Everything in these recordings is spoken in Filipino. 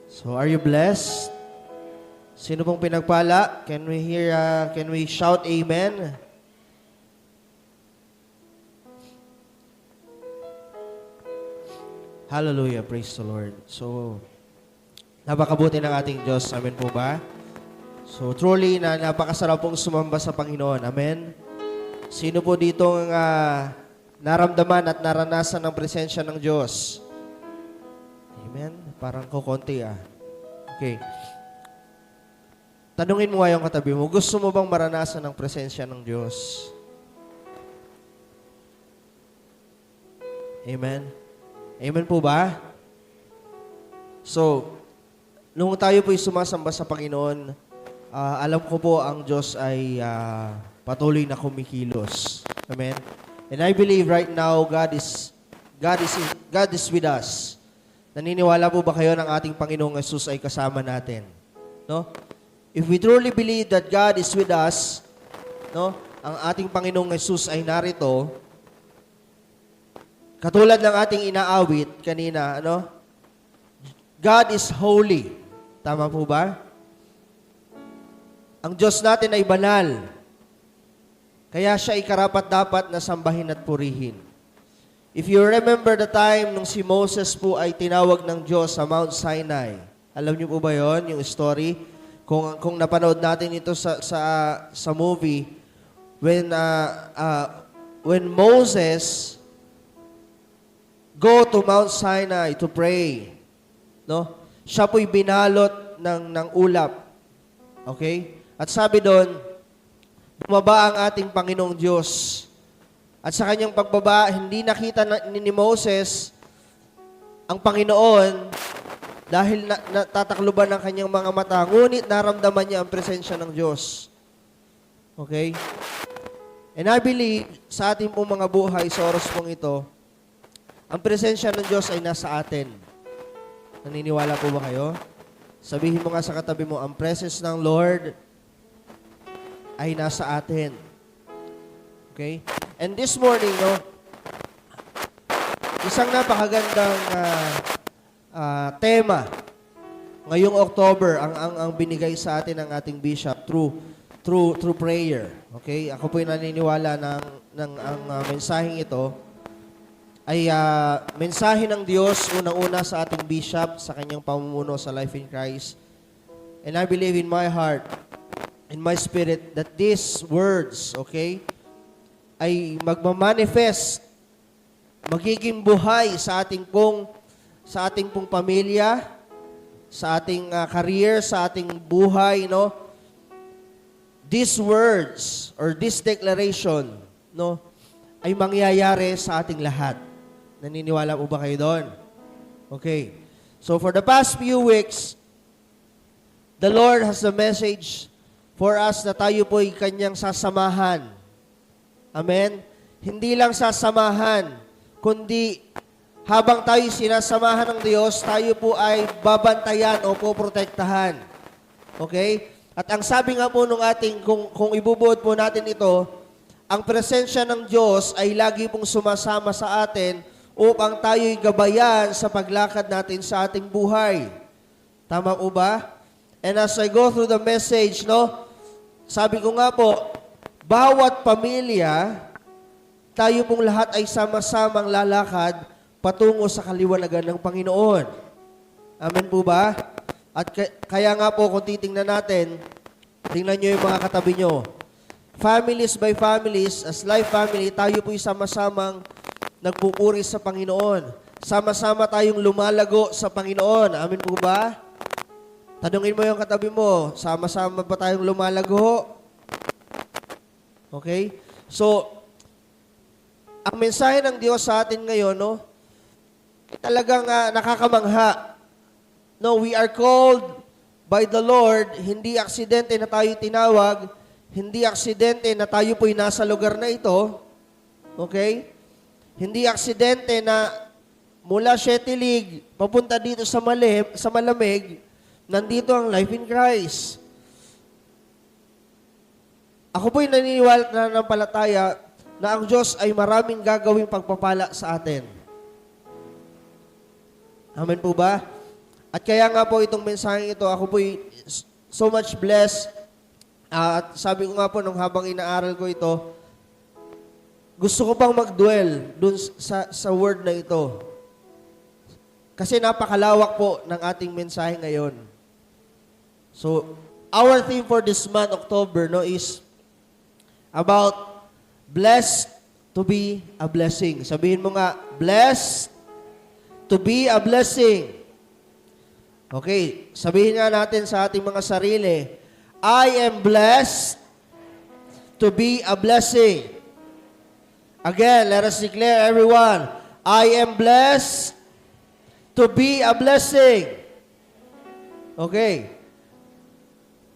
So, are you blessed? Sino pong pinagpala? Can we shout amen? Hallelujah, praise the Lord. So, napakabuti ng ating Diyos. Amen po ba? So, truly, napakasarap pong sumamba sa Panginoon. Amen? Sino po dito naramdaman at naranasan ng presensya ng Diyos? Amen? Parang kukonti Okay. Tanungin mo nga yung katabi mo, gusto mo bang maranasan ng presensya ng Diyos? Amen? Amen po ba? So, nung tayo po'y sumasamba sa Panginoon, alam ko po ang Diyos ay patuloy na kumikilos. Amen? And I believe right now, God is with us. Naniniwala po ba kayo ng ating Panginoong Yesus ay kasama natin? No? If we truly believe that God is with us, no, ang ating Panginoong Yesus ay narito, katulad ng ating inaawit kanina, God is holy. Tama po ba? Ang Diyos natin ay banal. Kaya siya ay karapat-dapat na sambahin at purihin. If you remember the time nung si Moses po ay tinawag ng Diyos sa Mount Sinai. Alam niyo po ba yon, yung story? Kung napanood natin ito sa movie, when Moses go to Mount Sinai to pray, no? Siya po'y binalot ng ulap. Okay? At sabi doon, bumaba ang ating Panginoong Diyos. At sa kanyang pagbaba, hindi nakita ni Moses ang Panginoon dahil natatakluban ng kanyang mga mata. Ngunit naramdaman niya ang presensya ng Diyos. Okay? And I believe, sa ating pong mga buhay, sa oras pong ito, ang presensya ng Diyos ay nasa atin. Naniniwala po ba kayo? Sabihin mo nga sa katabi mo, ang presence ng Lord ay nasa atin. Okay? And this morning, isang napakagandang tema ngayong October ang binigay sa atin ng ating bishop through prayer. Okay? Ako po'y naniniwala ng mensaheng ito ay mensahe ng Diyos unang-una sa ating bishop sa kanyang pamumuno sa Life in Christ. And I believe in my heart, in my spirit, that these words, okay, ay magmamanifest, magiging buhay sa ating pong pamilya, sa ating career, sa ating buhay, These words or this declaration, ay mangyayari sa ating lahat. Naniniwala po ba kayo doon? Okay. So for the past few weeks, the Lord has a message for us na tayo po'y kanyang sasamahan. Amen? Hindi lang sasamahan, kundi habang tayo sinasamahan ng Diyos, tayo po ay babantayan o poprotektahan. Okay? At ang sabi nga po nung ating, kung ibubuod po natin ito, ang presensya ng Diyos ay lagi pong sumasama sa atin upang tayo'y gabayan sa paglakad natin sa ating buhay. Tama po ba? And as I go through the message, sabi ko nga po, bawat pamilya, tayo pong lahat ay sama-samang lalakad patungo sa kaliwanagan ng Panginoon. Amen po ba? At kaya nga po, kung titingnan natin, tingnan nyo yung mga katabi nyo. Families by families, as life family, tayo po'y sama-samang nagpupuri sa Panginoon. Sama-sama tayong lumalago sa Panginoon. Amen po ba? Tanungin mo yung katabi mo, sama-sama ba tayong lumalago? Okay? So, ang mensahe ng Diyos sa atin ngayon, talagang nakakamangha. We are called by the Lord, hindi aksidente na tayo tinawag, hindi aksidente na tayo po'y nasa lugar na ito. Okay? Hindi aksidente na mula Shetilig, papunta dito sa malamig, nandito ang Life in Christ. Ako po'y naniniwala na nanampalataya na ang Diyos ay maraming gagawing pagpapala sa atin. Amen po ba? At kaya nga po itong mensaheng ito, ako po so much blessed. At sabi ko nga po nung habang inaaral ko ito, gusto ko pang mag-dwell dun sa word na ito. Kasi napakalawak po ng ating mensahe ngayon. So, our theme for this month, October, is about blessed to be a blessing. Sabihin mo nga, blessed to be a blessing. Okay, sabihin nga natin sa ating mga sarili, I am blessed to be a blessing. Again, let us declare everyone, I am blessed to be a blessing. Okay.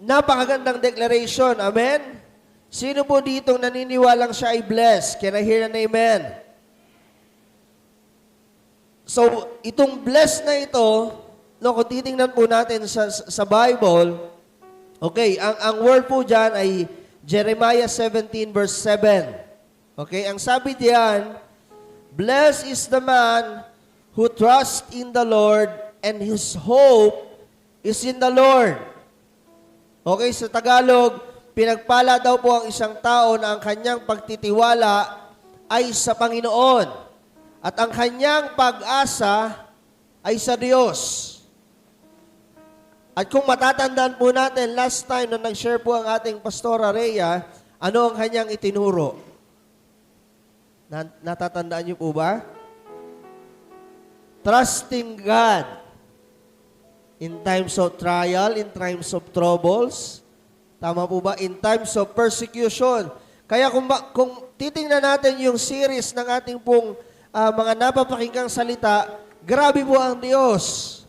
Napakagandang declaration. Amen? Sino po ditong naniniwalang siya ay blessed? Can I hear an amen? So, itong blessed na ito, kung titingnan po natin sa Bible, okay, ang word po dyan ay Jeremiah 17 verse 7. Okay, ang sabi diyan, blessed is the man who trusts in the Lord and his hope is in the Lord. Okay, sa Tagalog, pinagpala daw po ang isang tao na ang kanyang pagtitiwala ay sa Panginoon at ang kanyang pag-asa ay sa Diyos. At kung matatandaan po natin, last time na nag-share po ang ating Pastora Rhea, ano ang kanyang itinuro? Natatandaan niyo po ba? Trusting God in times of trial, in times of troubles. Tama po ba? In times of persecution. Kaya kung titingnan natin yung series ng ating pong mga napapakinggang salita, grabe po ang Diyos.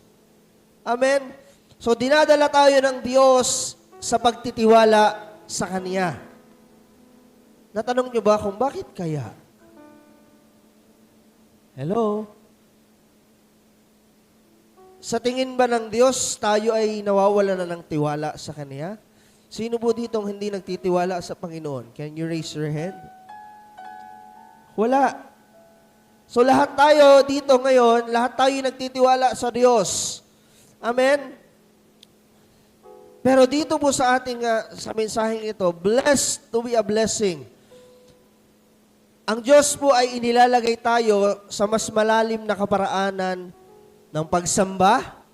Amen? So, dinadala tayo ng Diyos sa pagtitiwala sa Kanya. Natanong niyo ba kung bakit kaya? Hello? Sa tingin ba ng Diyos, tayo ay nawawala na ng tiwala sa Kanya? Sino po ditong hindi nagtitiwala sa Panginoon? Can you raise your hand? Wala. So lahat tayo dito ngayon, lahat tayo nagtitiwala sa Diyos. Amen? Pero dito po sa ating, sa mensaheng ito, blessed to be a blessing. Ang Diyos po ay inilalagay tayo sa mas malalim na kaparaanan ng pagsamba,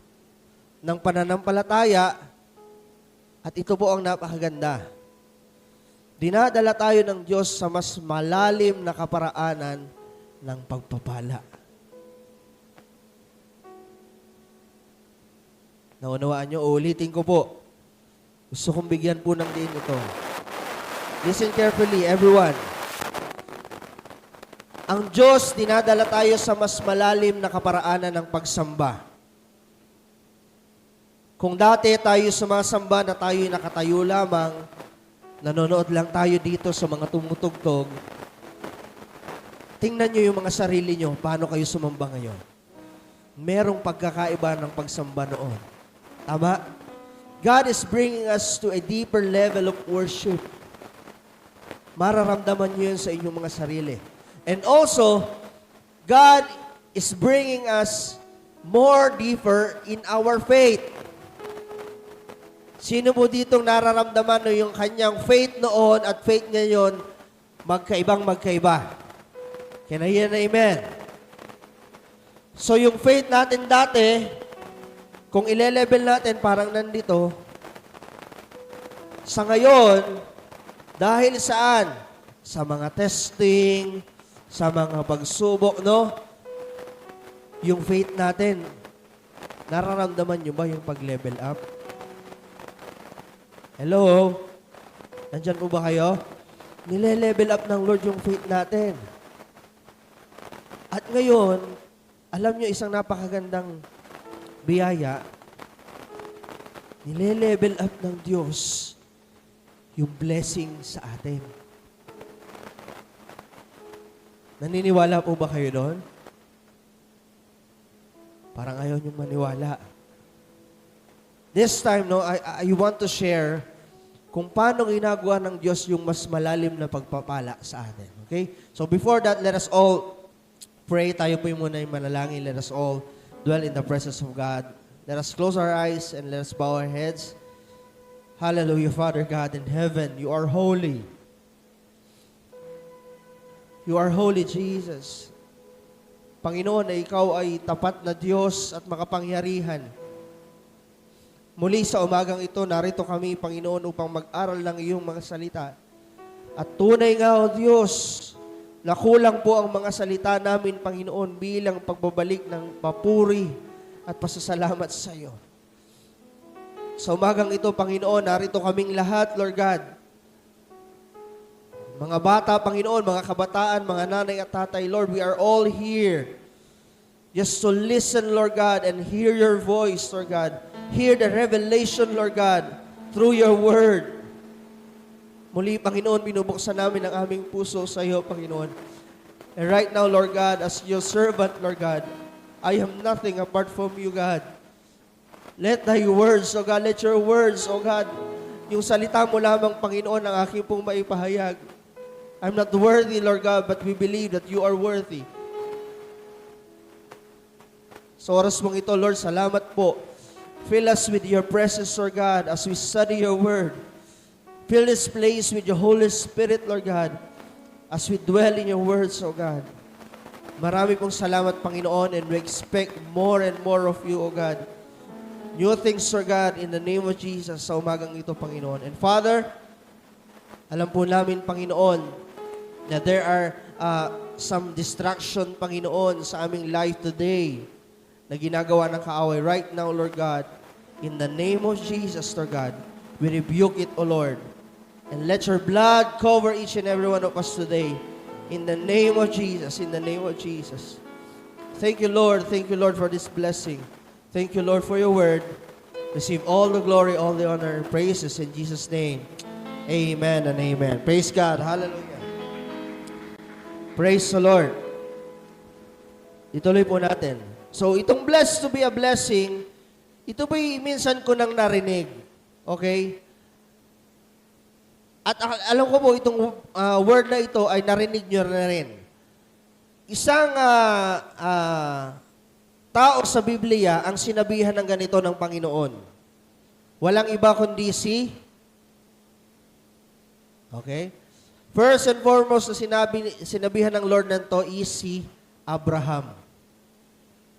ng pananampalataya, at ito po ang napakaganda. Dinadala tayo ng Diyos sa mas malalim na kaparaanan ng pagpapala. Naunawaan nyo? Ulitin ko po. Gusto kong bigyan po ng diin ito. Listen carefully, everyone. Ang Diyos, dinadala tayo sa mas malalim na kaparaanan ng pagsamba. Kung dati tayo sumasamba na tayo'y nakatayo lamang, nanonood lang tayo dito sa mga tumutugtog, tingnan nyo yung mga sarili nyo, paano kayo sumamba ngayon. Merong pagkakaiba ng pagsamba noon. Tama? God is bringing us to a deeper level of worship. Mararamdaman nyo yun sa inyong mga sarili. And also, God is bringing us more deeper in our faith. Sino po ditong nararamdaman no yung kanyang faith noon at faith ngayon, magkaiba? Can I hear an amen? So yung faith natin dati, kung ile-level natin parang nandito, sa ngayon, dahil saan? Sa mga testing, sa mga pagsubok, no? Yung faith natin, nararamdaman nyo ba yung pag-level up? Hello? Nandyan po ba kayo? Nile-level up ng Lord yung faith natin. At ngayon, alam nyo isang napakagandang biyaya, nile-level up ng Diyos yung blessing sa atin. Naniniwala po ba kayo doon? Parang ayaw niyong maniwala. This time, I want to share kung paano ginagawa ng Diyos yung mas malalim na pagpapala sa atin. Okay? So before that, let us all pray. Tayo po muna yung manalangin. Let us all dwell in the presence of God. Let us close our eyes and let us bow our heads. Hallelujah, Father God in heaven, you are holy. You are holy, Jesus. Panginoon, na ikaw ay tapat na Diyos at makapangyarihan. Muli sa umagang ito, narito kami, Panginoon, upang mag-aral ng iyong mga salita. At tunay nga, O Diyos, na kulang po ang mga salita namin, Panginoon, bilang pagbabalik ng papuri at pasasalamat sa iyo. Sa umagang ito, Panginoon, narito kaming lahat, Lord God. Mga bata, Panginoon, mga kabataan, mga nanay at tatay, Lord, we are all here just to listen, Lord God, and hear your voice, Lord God. Hear the revelation, Lord God, through your word. Muli, Panginoon, binubuksan namin ang aming puso sa iyo, Panginoon. And right now, Lord God, as your servant, Lord God, I am nothing apart from you, God. Let thy words, O God, let your words, O God, yung salita mo lamang, Panginoon, ang aking pong maipahayag. I'm not worthy, Lord God, but we believe that you are worthy. Sa oras mong ito, Lord, salamat po. Fill us with your presence, Lord God, as we study your word. Fill this place with your Holy Spirit, Lord God, as we dwell in your words, O God. Marami pong salamat, Panginoon, and we expect more and more of you, O God. New things, Lord God, in the name of Jesus, sa umagang ito, Panginoon. And Father, alam po namin, Panginoon, na there are some distraction, Panginoon, sa aming life today na ginagawa ng kaaway. Right now, Lord God, in the name of Jesus, Lord God, we rebuke it, O Lord. And let your blood cover each and every one of us today. In the name of Jesus, in the name of Jesus. Thank you, Lord. Thank you, Lord, for this blessing. Thank you, Lord, for your word. Receive all the glory, all the honor, and praises in Jesus' name. Amen and amen. Praise God. Hallelujah. Praise the Lord. Ituloy po natin. So, itong blessed to be a blessing, ito ba'y minsan ko nang narinig. Okay? At alam ko po, itong word na ito ay narinig nyo na rin. Isang tao sa Biblia ang sinabihan ng ganito ng Panginoon. Walang iba kundi si... Okay? First and foremost na sinabihan ng Lord nanto is si Abraham.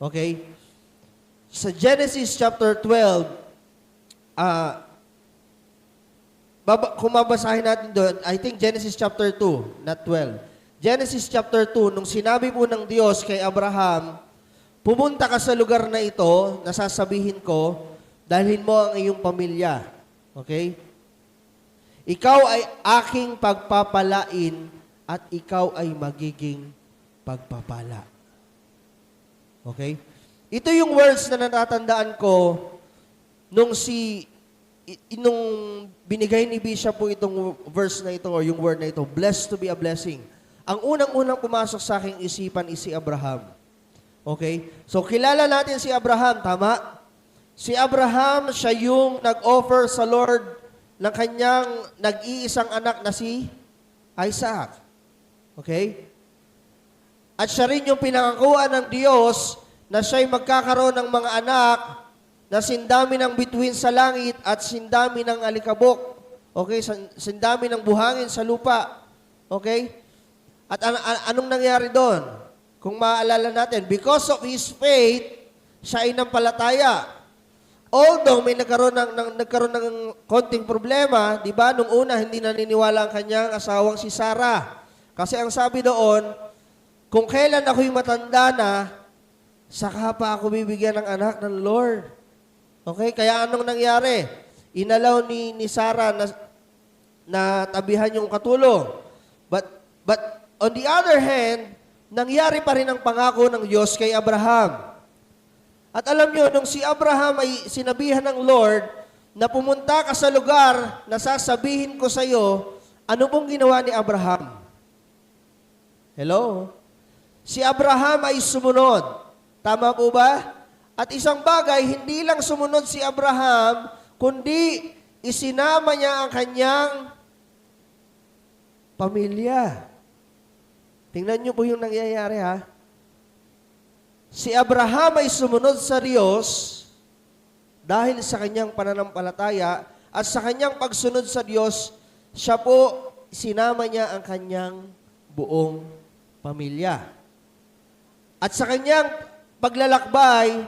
Okay? Sa Genesis chapter 12, kung mabasahin natin doon, I think Genesis chapter 2, not 12. Genesis chapter 2, nung sinabi po ng Diyos kay Abraham, pumunta ka sa lugar na ito, nasasabihin ko, dalhin mo ang iyong pamilya. Okay? Ikaw ay aking pagpapalain at ikaw ay magiging pagpapala. Okay? Ito yung words na natatandaan ko nung binigay ni Bishop po itong verse na ito or yung word na ito, blessed to be a blessing. Ang unang-unang pumasok sa aking isipan is si Abraham. Okay? So, kilala natin si Abraham, tama? Si Abraham, siya yung nag-offer sa Lord ng kanyang nag-iisang anak na si Isaac. Okay? At siya rin yung pinangakuan ng Diyos na siya'y magkakaroon ng mga anak na sindami ng bituin sa langit at sindami ng alikabok. Okay? Sindami ng buhangin sa lupa. Okay? At anong nangyari doon? Kung maaalala natin, because of his faith, siya ay nampalataya. Although may nagkaroon ng konting problema, di ba? Nung una, hindi naniniwala ang kanyang asawang si Sarah. Kasi ang sabi doon, kung kailan ako'y matanda na, saka pa ako bibigyan ng anak ng Lord. Okay? Kaya anong nangyari? Inalaw ni Sarah na tabihan yung katulong. But on the other hand, nangyari pa rin ang pangako ng Diyos kay Abraham. At alam nyo, nung si Abraham ay sinabihan ng Lord na pumunta ka sa lugar na sasabihin ko sa iyo, ano pong ginawa ni Abraham? Hello? Si Abraham ay sumunod. Tama po ba? At isang bagay, hindi lang sumunod si Abraham, kundi isinama niya ang kanyang pamilya. Tingnan niyo po yung nangyayari, ha? Si Abraham ay sumunod sa Diyos, dahil sa kanyang pananampalataya at sa kanyang pagsunod sa Diyos, siya po, sinama niya ang kanyang buong pamilya. At sa kanyang paglalakbay,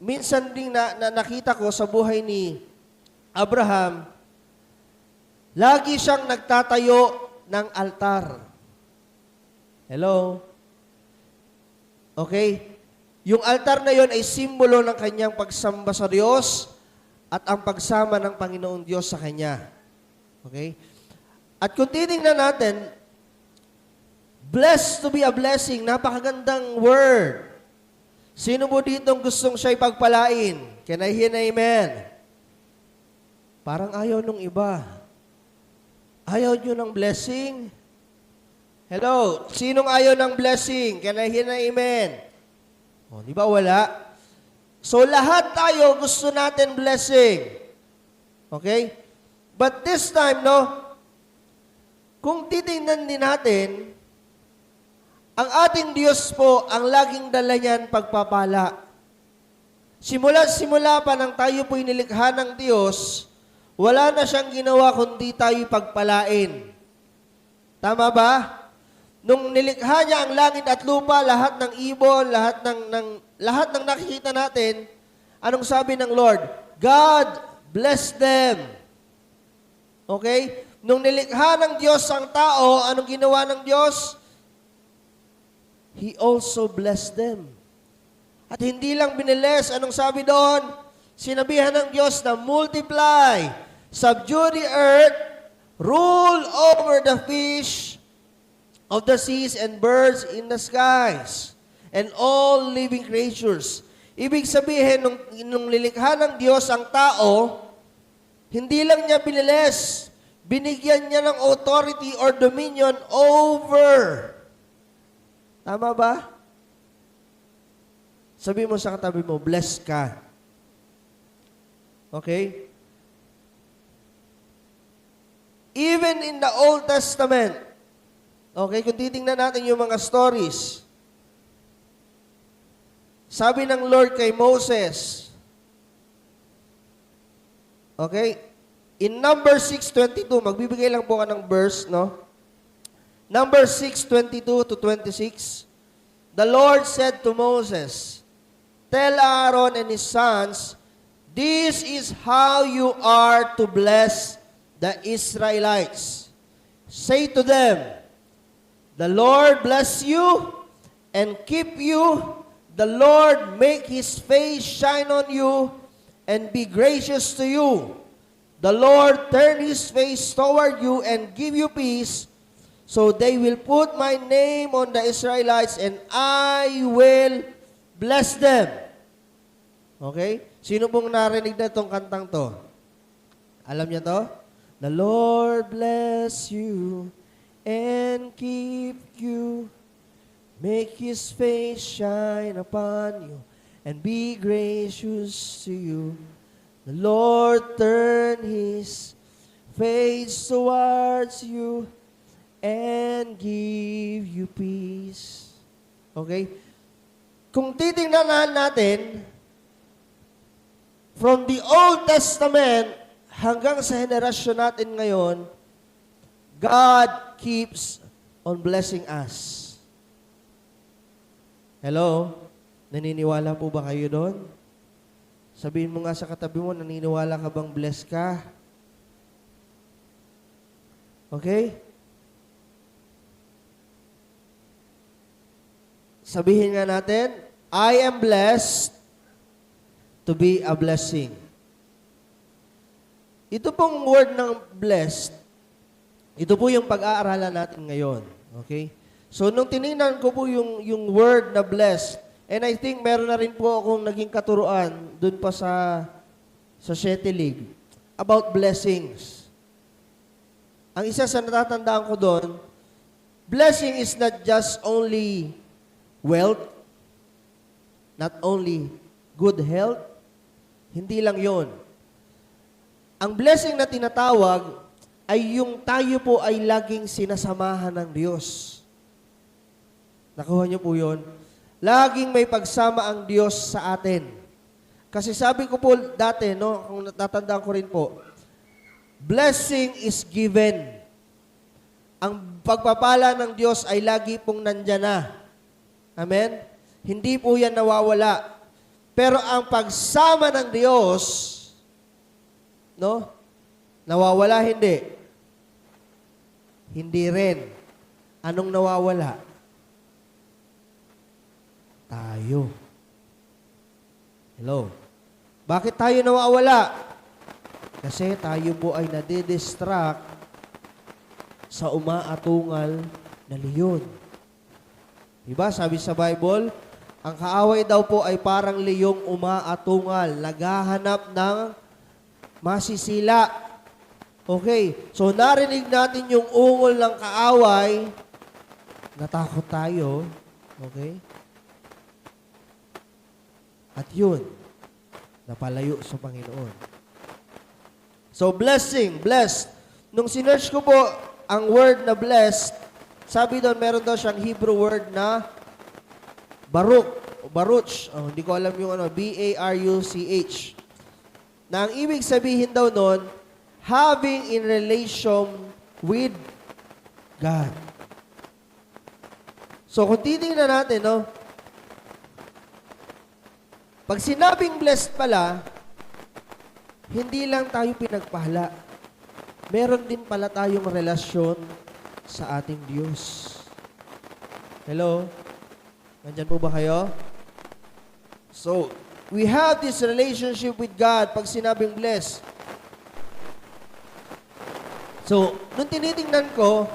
minsan ding nakita ko sa buhay ni Abraham, lagi siyang nagtatayo ng altar. Hello? Okay? Yung altar na yon ay simbolo ng kanyang pagsamba sa Diyos at ang pagsama ng Panginoong Diyos sa kanya. Okay? At kung titingnan natin, blessed to be a blessing, napakagandang word. Sino mo ditong gustong siya'y pagpalain? Can I hear an amen? Parang ayaw nung iba. Ayaw nyo ng blessing? Hello? Sinong ayaw ng blessing? Can I hear an amen? O, di ba wala? So, lahat tayo gusto natin blessing. Okay? But this time, kung titingnan din natin, ang ating Diyos po, ang laging dala niyan pagpapala. Simula pa nang tayo po'y nilikha ng Diyos, wala na siyang ginawa kundi tayo pagpalain. Tama ba? Nung nilikha niya ang langit at lupa, lahat ng ibon, lahat ng nakikita natin, anong sabi ng Lord? God bless them. Okay? Nung nilikha ng Diyos ang tao, anong ginawa ng Diyos? He also blessed them. At hindi lang biniles, anong sabi doon? Sinabihan ng Diyos na multiply, subdue the earth, rule over the fish of the seas and birds in the skies, and all living creatures. Ibig sabihin, nung nilikha ng Diyos ang tao, hindi lang niya biniles, binigyan niya ng authority or dominion over. Tama ba? Sabi mo sa katabi mo, blessed ka. Okay? Even in the Old Testament, okay, kung titingnan natin yung mga stories, sabi ng Lord kay Moses, okay, in number 6:22, magbibigay lang po ka ng verse, Number 6:22 to 26, the Lord said to Moses, tell Aaron and his sons, this is how you are to bless the Israelites. Say to them, the Lord bless you and keep you. The Lord make His face shine on you and be gracious to you. The Lord turn His face toward you and give you peace. So they will put my name on the Israelites and I will bless them. Okay? Sino pong narinig na itong kantang to? Alam niya to? The Lord bless you and keep you. Make His face shine upon you and be gracious to you. The Lord turn His face towards you and give you peace. Okay? Kung titingnan natin, from the Old Testament hanggang sa henerasyon natin ngayon, God keeps on blessing us. Hello? Naniniwala po ba kayo doon? Sabihin mo nga sa katabi mo, naniniwala ka bang blessed ka? Okay? Sabihin nga natin, I am blessed to be a blessing. Ito pong word ng blessed, ito po yung pag-aaralan natin ngayon. Okay? So, nung tinignan ko po yung word na blessed, and I think meron na rin po akong naging katuruan dun pa sa Siete League about blessings. Ang isa sa natatandaan ko doon, blessing is not just only wealth, not only good health, hindi lang yon. Ang blessing na tinatawag ay yung tayo po ay laging sinasamahan ng Diyos. Nakuha niyo po yon? Laging may pagsama ang Diyos sa atin. Kasi sabi ko po dati, no, kung natatandaan ko rin po, blessing is given. Ang pagpapala ng Diyos ay lagi pong nandyan na. Amen? Hindi po yan nawawala. Pero ang pagsama ng Diyos, no? Nawawala, hindi. Hindi rin. Anong nawawala? Tayo. Hello? Bakit tayo nawawala? Kasi tayo po ay nadidistract sa umaatungal na leon. Diba? Sabi sa Bible, ang kaaway daw po ay parang leyong umaatungal, naghahanap ng masisila. Okay, so narinig natin yung ungol ng kaaway, natakot tayo, okay? At yun, napalayo sa Panginoon. So blessing, blessed. Nung sinearch ko po ang word na blessed, sabi doon, meron daw siyang Hebrew word na Baruch. Oh, hindi ko alam yung ano, B-A-R-U-C-H. Na ang ibig sabihin daw noon, having in relation with God. So kung titingnan natin, no, pag sinabing blessed pala, hindi lang tayo pinagpala. Meron din pala tayong relasyon sa ating Diyos. Hello? Nandyan po ba kayo? So, we have this relationship with God pag sinabing blessed. So, nung tinitingnan ko,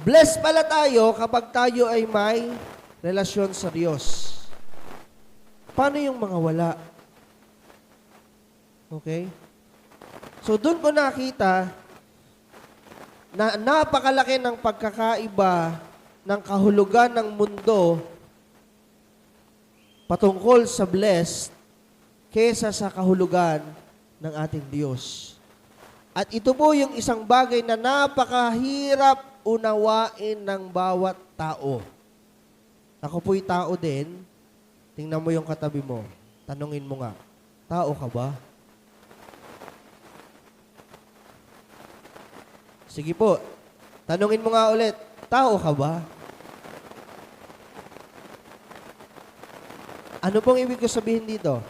blessed pala tayo kapag tayo ay may relasyon sa Diyos. Paano yung mga wala? Okay? So, doon ko nakita na napakalaki ng pagkakaiba ng kahulugan ng mundo patungkol sa blessed kesa sa kahulugan ng ating Diyos. At ito po yung isang bagay na napakahirap unawain ng bawat tao. Ako po'y tao din. Tingnan mo yung katabi mo. Tanungin mo nga, tao ka ba? Sige po, tanungin mo nga ulit, tao ka ba? Ano pong ibig ko sabihin dito?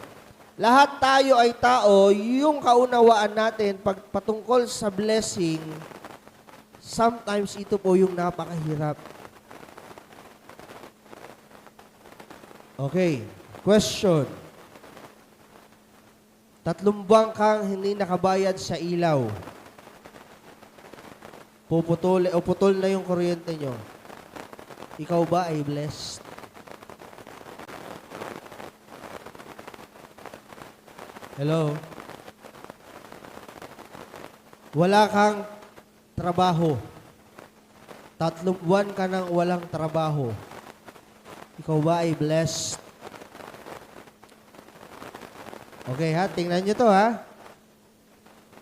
Lahat tayo ay tao, yung kaunawaan natin pag patungkol sa blessing, sometimes ito po yung napakahirap. Okay, question. 3 buwan kang hindi nakabayad sa ilaw. Putol na yung kuryente nyo. Ikaw ba ay blessed? Hello? Wala kang trabaho. 3 buwan ka nang walang trabaho. Ikaw ba ay blessed? Okay ha, tingnan nyo to ha.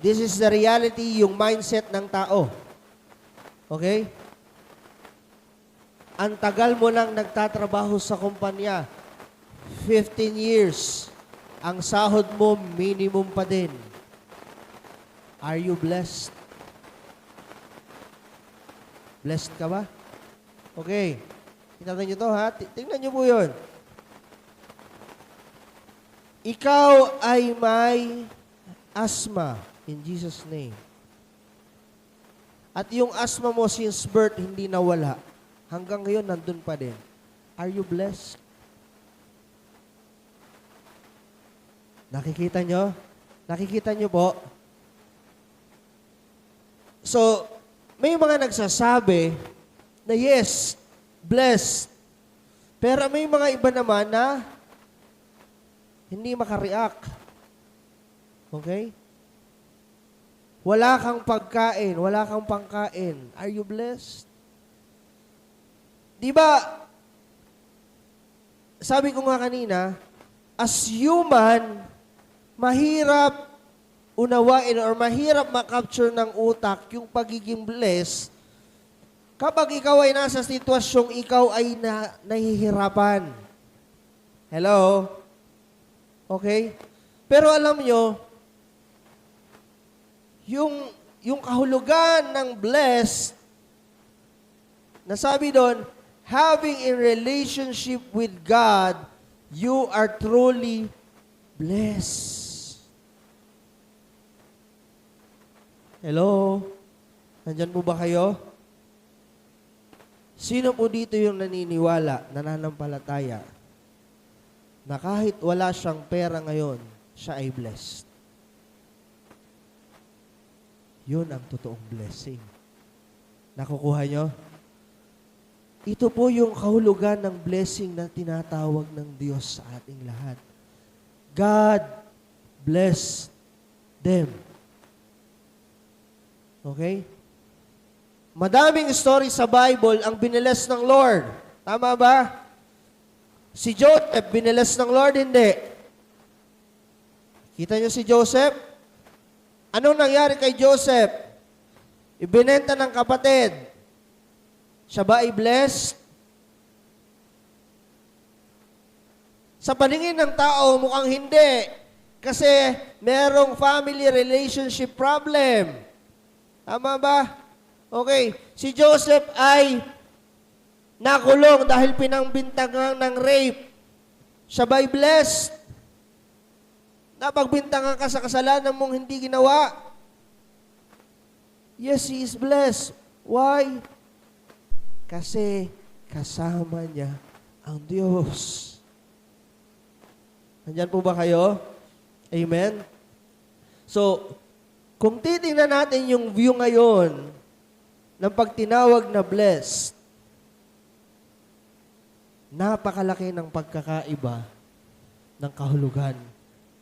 This is the reality, yung mindset ng tao. Okay? Ang tagal mo lang nagtatrabaho sa kumpanya. 15 years. Ang sahod mo, minimum pa din. Are you blessed? Blessed ka ba? Okay. Tingnan nyo to ha. Tingnan nyo po yun. Ikaw ay may asthma in Jesus' name. At yung asthma mo since birth, hindi nawala. Hanggang ngayon, nandun pa din. Are you blessed? Nakikita nyo? Nakikita nyo po? So, may mga nagsasabi na yes, blessed. Pero may mga iba naman na hindi makareact. Okay? Wala kang pagkain, wala kang pangkain. Are you blessed? Di ba, sabi ko nga kanina, as human, mahirap unawain or mahirap makapture ng utak yung pagiging blessed kapag ikaw ay nasa sitwasyong ikaw ay nahihirapan. Hello? Okay? Pero alam nyo, yung kahulugan ng blessed, nasabi doon, having a relationship with God, you are truly blessed. Hello? Nandyan po ba kayo? Sino po dito yung naniniwala, nananampalataya, na kahit wala siyang pera ngayon, siya ay blessed? Yun ang totoong blessing. Nakukuha nyo? Ito po yung kahulugan ng blessing na tinatawag ng Diyos sa ating lahat. God bless them. Okay? Madaming story sa Bible ang biniles ng Lord. Tama ba? Si Joseph, biniles ng Lord, hindi. Kita niyo si Joseph? Anong nangyari kay Joseph? Ibinenta ng kapatid. Siya ba ay blessed? Sa paningin ng tao, mukhang hindi. Kasi merong family relationship problem. Tama ba? Okay. Si Joseph ay nakulong dahil pinangbintangan ng rape. Siya ba ay blessed? Napagbintangan ka sa kasalanan mong hindi ginawa? Yes, he is blessed. Why? Kasi kasama niya ang Diyos. Nandyan po ba kayo? Amen? So, kung titingnan natin yung view ngayon ng pagtinawag na blessed, napakalaki ng pagkakaiba ng kahulugan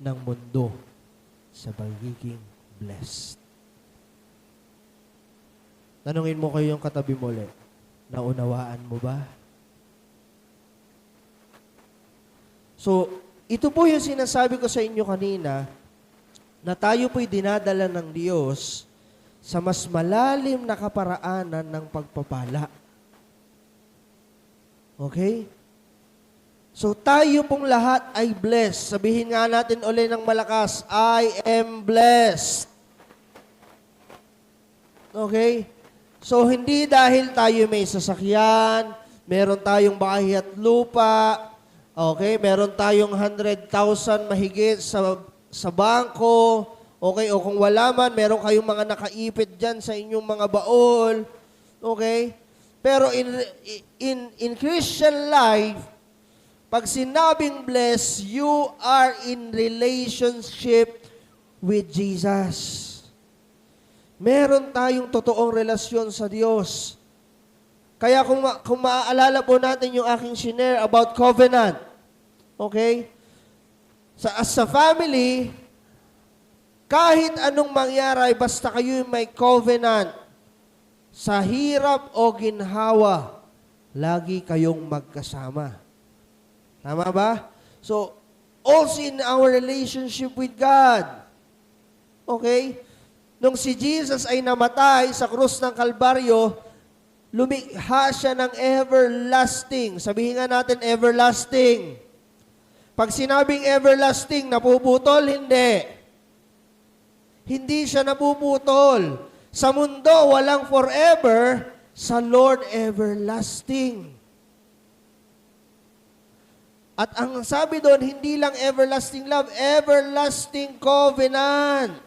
ng mundo sa pagiging blessed. Tanungin mo kayo yung katabi mo ulit. Naunawaan mo ba? So, ito po yung sinasabi ko sa inyo kanina, na tayo po'y dinadala ng Diyos sa mas malalim na kaparaanan ng pagpapala. Okay? So, tayo pong lahat ay blessed. Sabihin nga natin ulit ng malakas, I am blessed. Okay? So, hindi dahil tayo may sasakyan, meron tayong bahay at lupa, okay, meron tayong 100,000 mahigit sa bangko, okay, o kung wala man, meron kayong mga nakaipit dyan sa inyong mga baol, okay? Pero in Christian life, pag sinabing bless, you are in relationship with Jesus. Meron tayong totoong relasyon sa Diyos. Kaya kung maaalala po natin yung aking share about covenant, okay? As a family, kahit anong mangyari, basta kayo may covenant, sa hirap o ginhawa, lagi kayong magkasama. Tama ba? So, also in our relationship with God. Okay? Nung si Jesus ay namatay sa krus ng Kalbaryo, lumikha siya ng everlasting. Sabihin nga natin, everlasting. Pag sinabing everlasting, napuputol? Hindi. Hindi siya napuputol. Sa mundo, walang forever. Sa Lord, everlasting. At ang sabi doon, hindi lang everlasting love, everlasting covenant.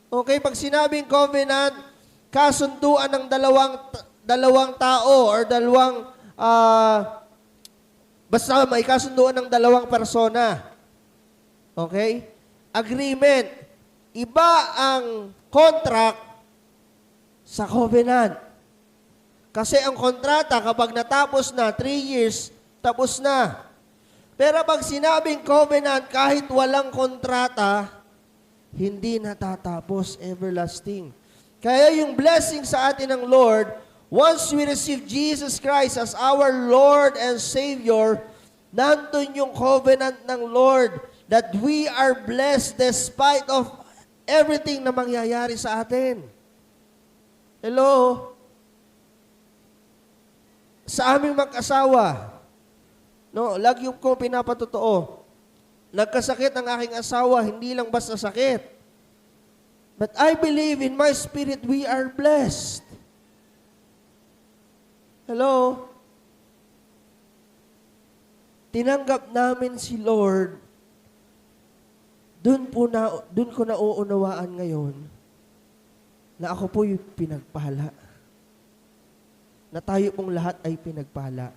Okay, pag sinabing covenant, kasunduan ng dalawang tao or basta may kasunduan ng dalawang persona. Okay? Agreement. Iba ang contract sa covenant. Kasi ang kontrata, kapag natapos na, 3 years, tapos na. Pero pag sinabing covenant, kahit walang kontrata, hindi natatapos, everlasting. Kaya yung blessing sa atin ng Lord, once we receive Jesus Christ as our Lord and Savior, nandun yung covenant ng Lord that we are blessed despite of everything na mangyayari sa atin. Hello? Sa aming mag-asawa, no, lagi ko pinapatotoo nagkasakit ang aking asawa, hindi lang basta sakit. But I believe in my spirit we are blessed. Hello? Tinanggap namin si Lord. Doon ko nauunawaan ngayon na ako po yung pinagpala. Na tayo pong lahat ay pinagpala.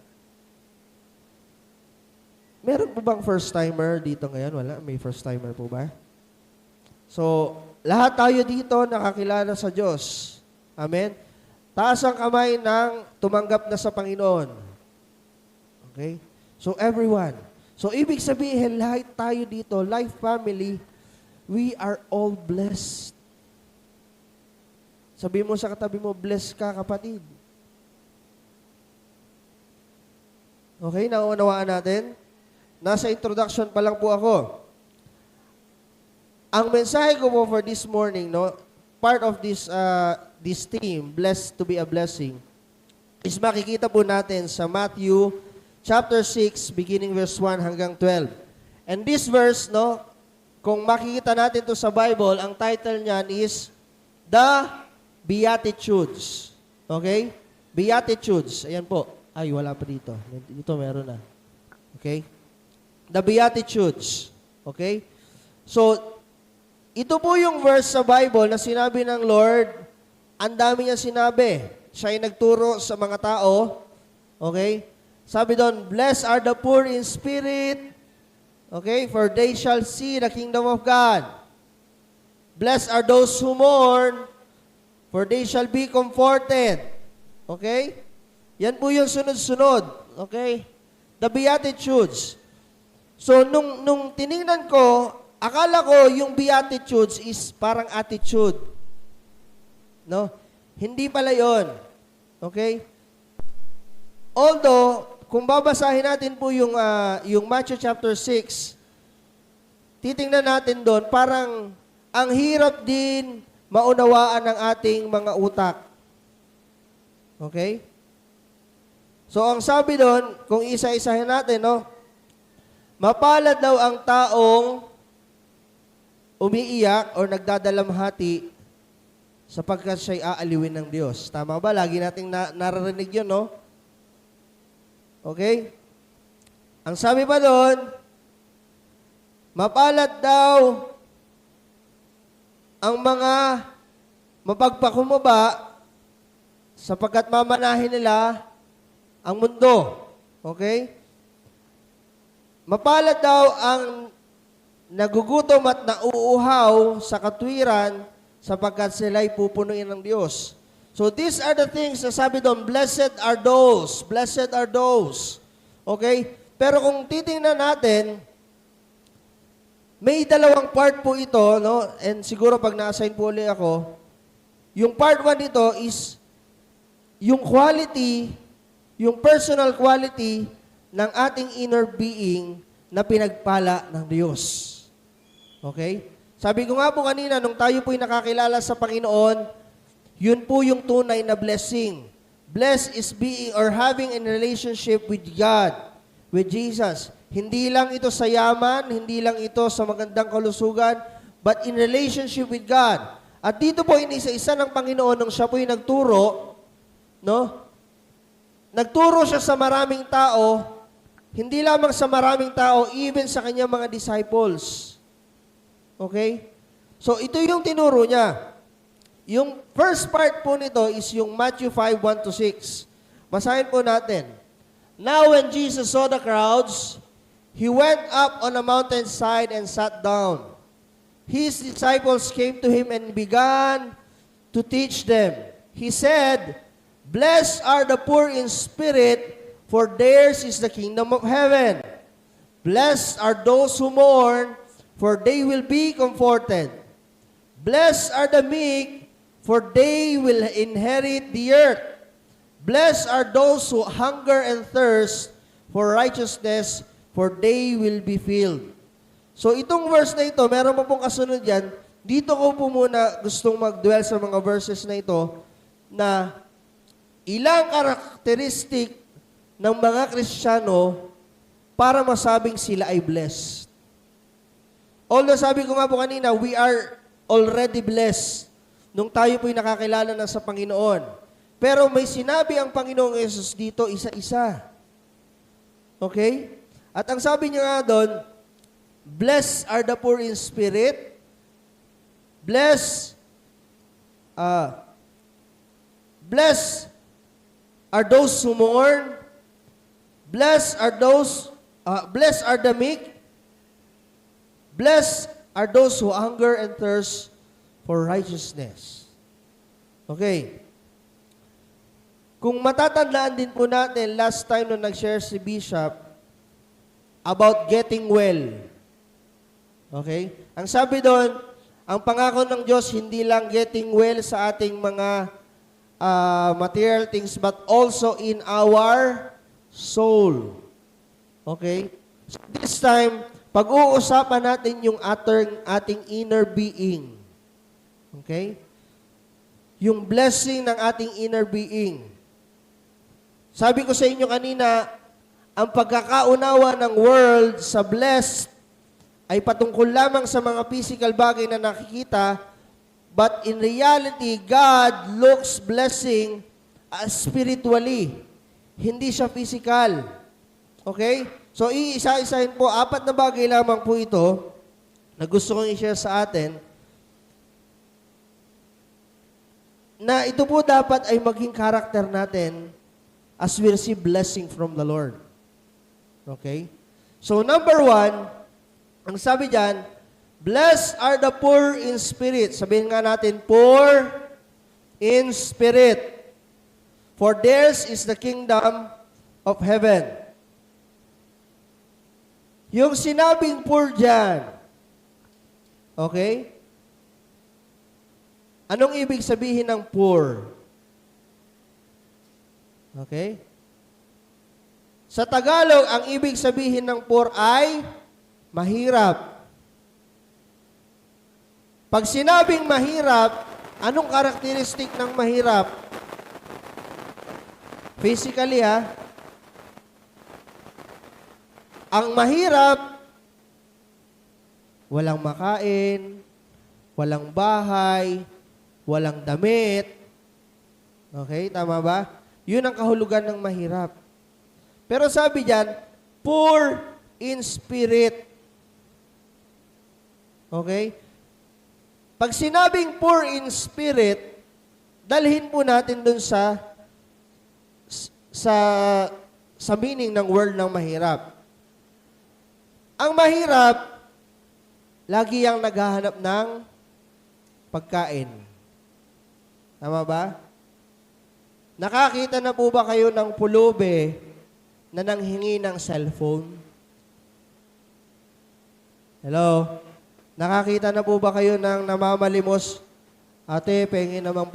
Meron po bang first-timer dito ngayon? Wala? May first-timer po ba? So, lahat tayo dito nakakilala sa Diyos. Amen? Taas ang kamay ng tumanggap na sa Panginoon. Okay? So, everyone. So, ibig sabihin, lahat tayo dito, Life Family, we are all blessed. Sabi mo sa katabi mo, blessed ka, kapatid. Okay, nauunawaan natin? Nasa introduction pa lang po ako. Ang mensahe ko po for this morning, no, part of this theme, blessed to be a blessing, is makikita po natin sa Matthew chapter 6, beginning verse 1 hanggang 12. And this verse, no, kung makikita natin to sa Bible, ang title niyan is The Beatitudes. Okay? Beatitudes. Ayan po. Ay, wala pa dito. Dito meron na. Okay? The Beatitudes. Okay? So, ito po yung verse sa Bible na sinabi ng Lord, ang dami niya sinabi. Siya ay nagturo sa mga tao. Okay? Sabi doon, blessed are the poor in spirit, okay, for they shall see the kingdom of God. Blessed are those who mourn, for they shall be comforted. Okay? Yan po yung sunod-sunod. Okay? The Beatitudes. So, nung tiningnan ko, akala ko yung Beatitudes is parang attitude. No? Hindi pala yon. Okay? Although, kung babasahin natin po yung Matthew chapter 6, titingnan natin doon, parang ang hirap din maunawaan ng ating mga utak. Okay? So, ang sabi doon, kung isa-isahin natin, no? Mapalad daw ang taong umiiyak o nagdadalamhati sapagkat siya'y aaliwin ng Diyos. Tama ba? Lagi nating naririnig yun, no? Okay? Ang sabi pa doon, mapalad daw ang mga mapagpakumbaba sapagkat mamanahin nila ang mundo. Okay? Mapalad daw ang nagugutom at nauuhaw sa katwiran sapagkat sila'y pupunuin ng Diyos. So these are the things na sabi doon, blessed are those. Blessed are those. Okay? Pero kung titingnan natin, may dalawang part po ito, no? And siguro pag na-assign po ulit ako, yung part 1 nito is yung quality, yung personal quality ng ating inner being na pinagpala ng Diyos. Okay? Sabi ko nga po kanina, nung tayo po'y nakakilala sa Panginoon, yun po yung tunay na blessing. Blessed is being or having a relationship with God, with Jesus. Hindi lang ito sa yaman, hindi lang ito sa magandang kalusugan, but in relationship with God. At dito po, inisa-isa ng Panginoon nung siya po'y nagturo, no? Nagturo siya sa maraming tao, hindi lamang sa maraming tao, even sa kanyang mga disciples. Okay? So, ito yung tinuro niya. Yung first part po nito is yung Matthew 5, 1-6. Basahin po natin. Now when Jesus saw the crowds, He went up on a mountainside and sat down. His disciples came to Him and began to teach them. He said, blessed are the poor in spirit, for theirs is the kingdom of heaven. Blessed are those who mourn, for they will be comforted. Blessed are the meek, for they will inherit the earth. Blessed are those who hunger and thirst for righteousness, for they will be filled. So itong verse na ito, meron pa pong kasunod yan. Dito ko po muna gustong mag-dwell sa mga verses na ito na ilang karakteristik ng mga Kristiyano para masabing sila ay blessed. Although sabi ko nga po kanina, we are already blessed nung tayo po'y nakakilala na sa Panginoon. Pero may sinabi ang Panginoong Yesus dito, isa-isa. Okay? At ang sabi niya nga doon, blessed are the poor in spirit, blessed are those who mourn, blessed are the meek, blessed are those who hunger and thirst for righteousness. Okay. Kung matatandaan din po natin, last time nung nag-share si Bishop about getting well. Okay? Ang sabi doon, ang pangako ng Diyos, hindi lang getting well sa ating mga material things, but also in our soul. Okay? So this time, pag-uusapan natin yung ating inner being. Okay? Yung blessing ng ating inner being. Sabi ko sa inyo kanina, ang pagkakaunawa ng world sa blessed ay patungkol lamang sa mga physical bagay na nakikita, but in reality, God looks blessing spiritually. Hindi siya physical. Okay? So, iisa-isahin po, 4 na bagay lamang po ito na gusto kong i-share sa atin na ito po dapat ay maging karakter natin as we receive blessing from the Lord. Okay? So, number 1, ang sabi dyan, blessed are the poor in spirit. Sabihin nga natin, poor in spirit. For theirs is the kingdom of heaven. Yung sinabing poor dyan, okay? Anong ibig sabihin ng poor? Okay? Sa Tagalog, ang ibig sabihin ng poor ay mahirap. Pag sinabing mahirap, anong karakteristik ng mahirap? Physically, ha? Ang mahirap, walang makain, walang bahay, walang damit. Okay, tama ba? Yun ang kahulugan ng mahirap. Pero sabi diyan, poor in spirit. Okay? Pag sinabing poor in spirit, dalhin po natin dun sa meaning ng word ng mahirap. Ang mahirap, lagi yang naghahanap ng pagkain. Tama ba? Nakakita na po ba kayo ng pulubi na nanghingi ng cellphone? Hello? Nakakita na po ba kayo ng namamalimos? Ate, pengin naman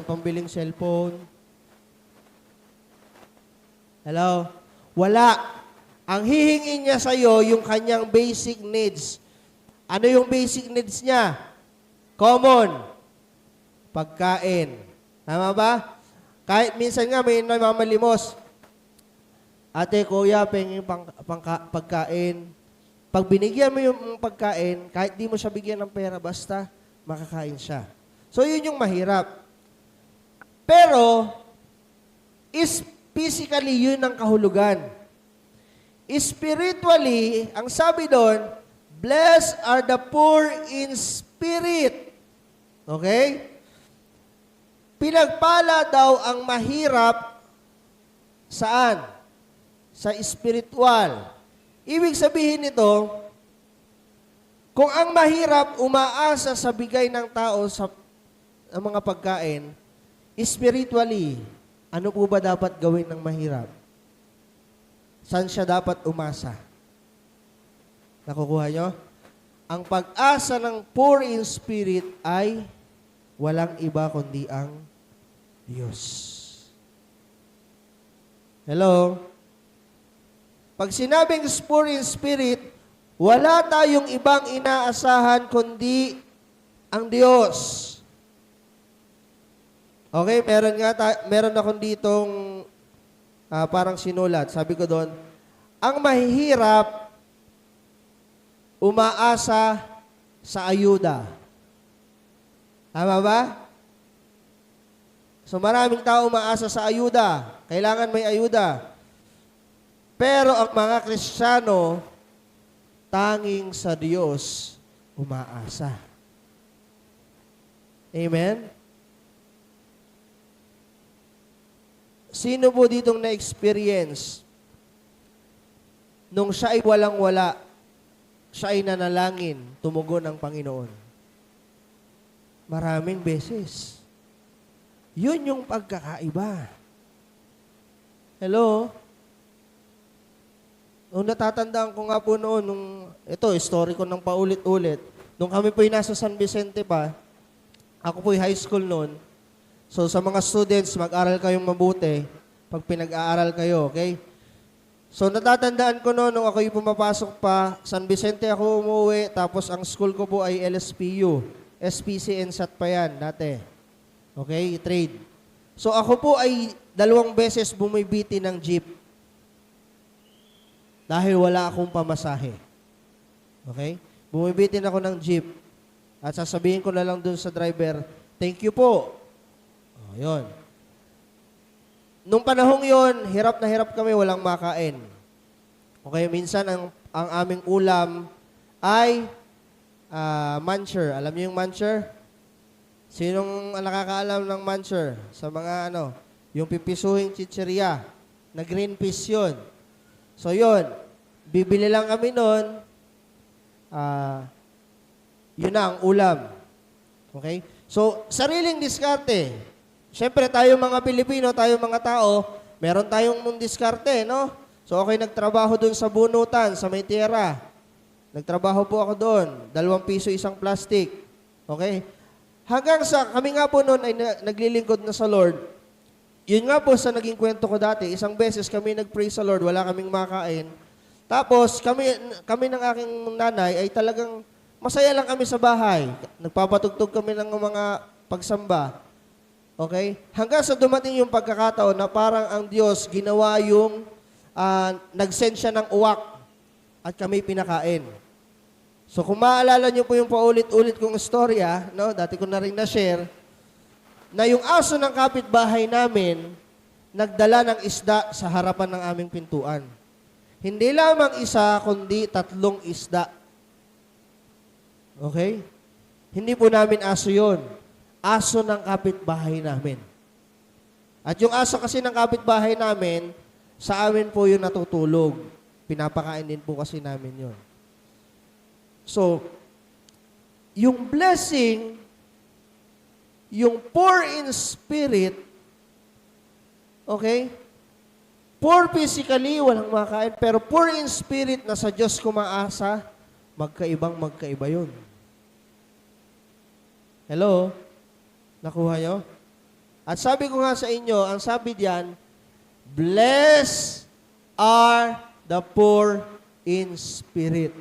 pambiling cellphone. Hello? Wala. Ang hihingi niya sa'yo, yung kanyang basic needs. Ano yung basic needs niya? Common. Pagkain. Tama ba? Kahit minsan nga may namamalimos. Ate, kuya, pengin pagkain. Pag binigyan mo yung pagkain, kahit di mo siya bigyan ng pera, basta makakain siya. So, yun yung mahirap. Pero, physically, yun ang kahulugan. Spiritually, ang sabi doon, blessed are the poor in spirit. Okay? Pinagpala daw ang mahirap saan? Sa spiritual. Ibig sabihin nito, kung ang mahirap umaasa sa bigay ng tao sa mga pagkain, spiritually, ano po ba dapat gawin ng mahirap? Saan siya dapat umasa? Nakukuha nyo? Ang pag-asa ng poor in spirit ay walang iba kundi ang Diyos. Hello? Pag sinabing poor in spirit, wala tayong ibang inaasahan kundi ang Diyos. Okay, meron akong ditong parang sinulat. Sabi ko doon, ang mahihirap umaasa sa ayuda. Tama ba? So maraming tao umaasa sa ayuda. Kailangan may ayuda. Pero ang mga Kristiyano, tanging sa Diyos umaasa. Amen? Sino po ditong na-experience nung siya ay walang-wala, siya ay nanalangin, tumugon ang Panginoon? Maraming beses. Yun yung pagkakaiba. Hello? Nung natatandaan ko nga po noon, ito, story ko ng paulit-ulit, nung kami po'y nasa San Vicente pa, ako po'y high school noon, so sa mga students, mag-aral kayong mabuti pag pinag-aaral kayo, okay? So natatandaan ko noon, nung ako'y pumapasok pa, San Vicente ako umuwi, tapos ang school ko po ay LSPU, SPC NSAT pa yan dati. Okay, trade. So ako po ay 2 beses bumibiti ng jeep dahil wala akong pamasahe. Okay? Bumibitin ako ng jeep at sasabihin ko na lang dun sa driver, thank you po. Oh, yun. Nung panahong yon, hirap na hirap kami, walang makain. Okay, minsan ang aming ulam ay muncher. Alam niyo yung muncher? Sinong nakakaalam ng muncher? Sa mga yung pipisuhing chicheria, na green peas yun. So yun, bibili lang kami nun, yun na ang ulam. Okay? So, sariling diskarte. Siyempre, tayo mga Pilipino, tayo mga tao, meron tayong diskarte, no? So, okay, nagtrabaho dun sa bunutan, sa may tiyera. Nagtrabaho po ako doon. 2 piso isang plastic. Okay? Hanggang sa, kami nga po noon ay naglilingkod na sa Lord. Yun nga po sa naging kwento ko dati, isang beses kami nag-pray sa Lord, wala kaming makain. Tapos, kami ng aking nanay ay talagang masaya lang kami sa bahay. Nagpapatugtog kami ng mga pagsamba. Okay? Hanggang sa dumating yung pagkakataon na parang ang Diyos ginawa yung nag-send siya ng uwak at kami pinakain. So kung maalala niyo po yung paulit-ulit kong istorya, no, dati ko na rin na-share, na yung aso ng kapitbahay namin, nagdala ng isda sa harapan ng aming pintuan. Hindi lamang isa, kundi 3 isda. Okay? Hindi po namin aso yun. Aso ng kapitbahay namin. At yung aso kasi ng kapitbahay namin, sa amin po yun natutulog. Pinapakain din po kasi namin yun. So, yung blessing, yung poor in spirit, okay? Poor physically, walang makain, pero poor in spirit na sa Diyos kumaasa, magkaiba yun. Hello? Nakuha nyo? At sabi ko nga sa inyo, ang sabi diyan, blessed are the poor in spirit.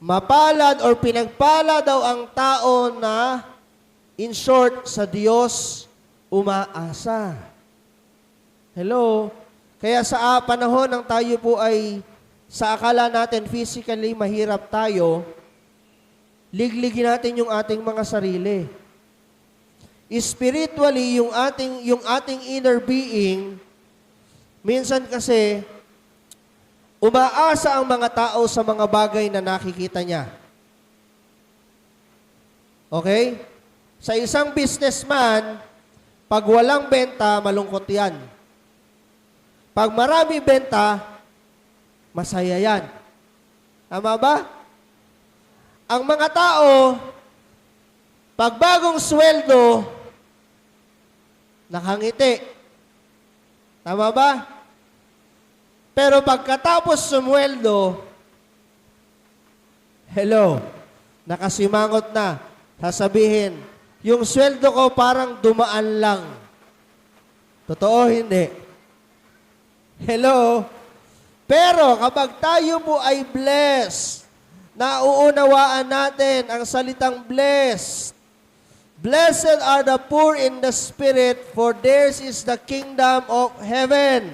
Mapalad or pinagpala daw ang tao na, in short, sa Diyos umaasa. Hello? Kaya sa panahon ng tayo po ay, sa akala natin physically mahirap tayo, ligligin natin yung ating mga sarili. Spiritually, yung ating inner being, minsan kasi, umaasa ang mga tao sa mga bagay na nakikita niya. Okay? Sa isang businessman, pag walang benta, malungkot yan. Pag marami benta, masaya yan. Tama ba? Ang mga tao, pag bagong sweldo, nakangiti. Tama ba? Pero pagkatapos sumweldo, hello, nakasimangot na, sasabihin, yung sweldo ko parang dumaan lang. Totoo, hindi? Hello? Pero kapag tayo po ay blessed, nauunawaan natin ang salitang blessed. Blessed are the poor in the spirit, for theirs is the kingdom of heaven.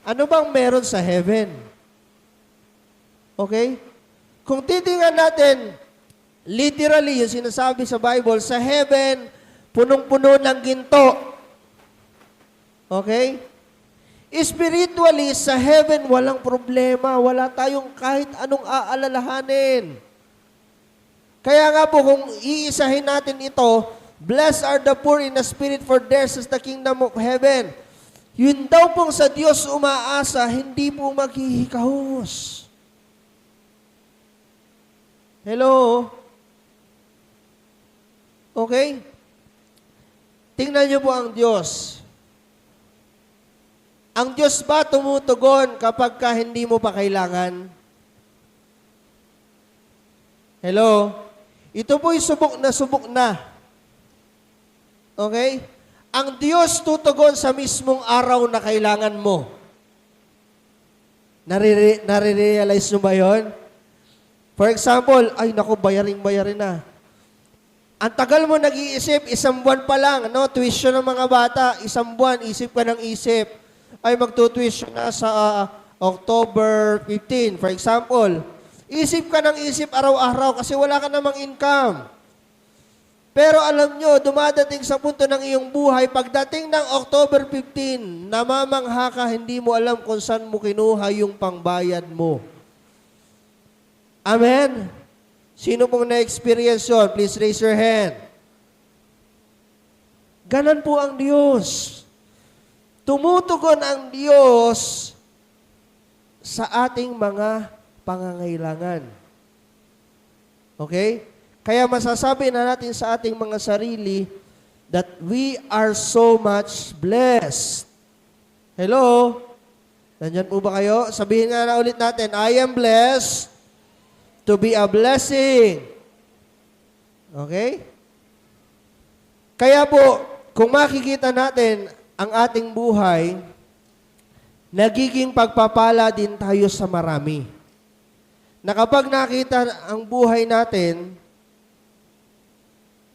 Ano bang meron sa heaven? Okay? Kung titingnan natin, literally, yung sinasabi sa Bible, sa heaven, punong-puno ng ginto. Okay? Spiritually, sa heaven, walang problema. Wala tayong kahit anong aalalahanin. Kaya nga po, kung iisahin natin ito, blessed are the poor in the spirit, for theirs is the kingdom of heaven. Yun daw pong sa Diyos umaasa, hindi po maghihikahos. Hello? Okay? Tingnan niyo po ang Diyos. Ang Diyos ba tumutugon kapag ka hindi mo pa kailangan? Hello? Ito po'y subok na. Okay? Ang Diyos tutugon sa mismong araw na kailangan mo. Nare-realize nyo ba yun? For example, ay naku, bayaring na. Ang tagal mo nag-iisip, isang buwan pa lang, no? Tuition ng mga bata, isang buwan, isip ka ng isip. Ay magtutuition na sa October 15, for example. Isip ka ng isip araw-araw kasi wala ka namang income. Pero alam nyo, dumadating sa punto ng iyong buhay, pagdating ng October 15, namamangha ka, hindi mo alam kung saan mo kinuha yung pangbayad mo. Amen? Sino pong na-experience yun? Please raise your hand. Ganon po ang Diyos. Tumutugon ang Diyos sa ating mga pangangailangan. Okay? Kaya masasabi na natin sa ating mga sarili that we are so much blessed. Hello? Nandyan po ba kayo? Sabihin nga na ulit natin, I am blessed to be a blessing. Okay? Kaya po, kung makikita natin ang ating buhay, nagiging pagpapala din tayo sa marami. Na kapag nakita ang buhay natin,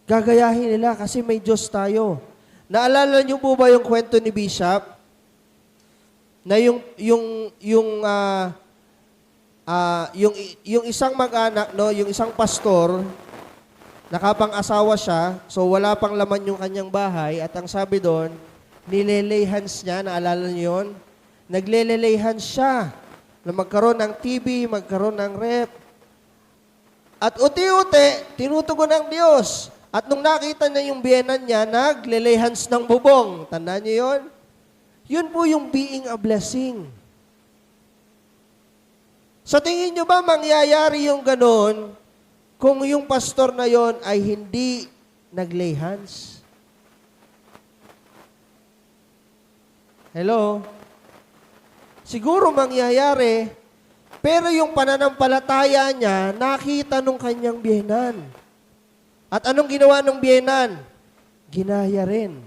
gagayahin nila kasi may Diyos tayo. Naalala niyo po ba yung kwento ni Bishop? Na yung isang mag-anak, no, yung isang pastor, nakapang-asawa siya, so wala pang laman yung kanyang bahay, at ang sabi doon, nilelay hands niya, naalala niyo yun? Naglelelay hands siya na magkaroon ng TB, magkaroon ng rep. At uti-uti, tinutugon ng Diyos. At nung nakita niya yung biyenan niya, naglelay hands ng bubong. Tandaan niyo yun? Yun po yung being a blessing. Sa tingin niyo ba mangyayari yung ganon kung yung pastor na yon ay hindi naglay hands? Hello? Siguro mangyayari, pero yung pananampalataya niya, nakita nung kanyang biyenan. At anong ginawa ng biyenan? Ginaya rin.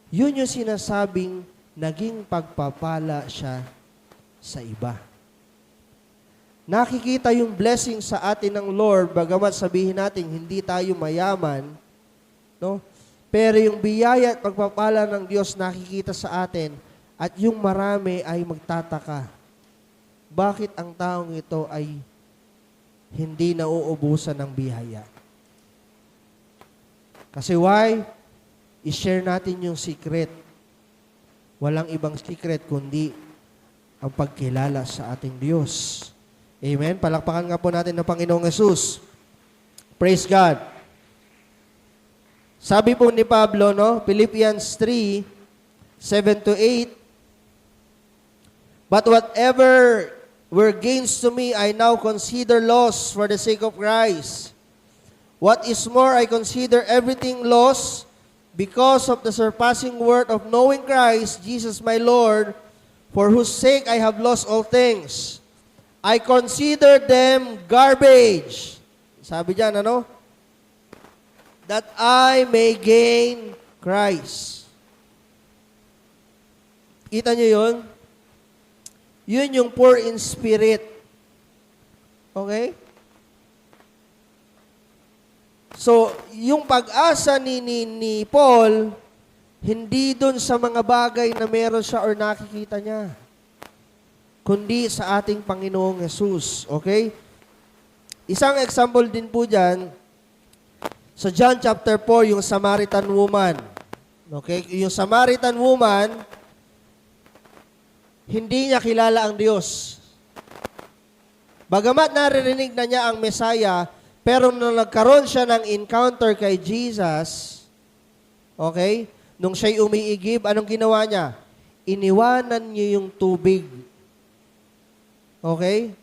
Yun yung sinasabing naging pagpapala siya sa iba. Nakikita yung blessing sa atin ng Lord, bagamat sabihin natin hindi tayo mayaman, no? Pero yung biyaya at pagpapala ng Diyos nakikita sa atin, at yung marami ay magtataka. Bakit ang taong ito ay hindi nauubusan ng biyaya? Kasi why? I-share natin yung secret. Walang ibang secret kundi ang pagkilala sa ating Diyos. Amen? Palakpakan nga po natin ng Panginoong Yesus. Praise God. Sabi po ni Pablo, no? Philippians 3, 7-8, but whatever were gains to me, I now consider loss for the sake of Christ. What is more, I consider everything loss because of the surpassing worth of knowing Christ, Jesus my Lord, for whose sake I have lost all things. I consider them garbage. Sabi diyan, ano? That I may gain Christ. Kita niyo yun? Yun yung poor in spirit. Okay? So, yung pag-asa ni Paul, hindi dun sa mga bagay na meron siya or nakikita niya. kundi sa ating Panginoong Jesus. Okay? Isang example din po dyan, sa John chapter 4, yung Samaritan woman. Okay? Yung Samaritan woman, hindi niya kilala ang Diyos. Bagamat naririnig na niya ang Messiah, pero nung nagkaroon siya ng encounter kay Jesus, okay? Nung siya'y umiigib, anong ginawa niya? Iniwanan niya yung tubig. Okay?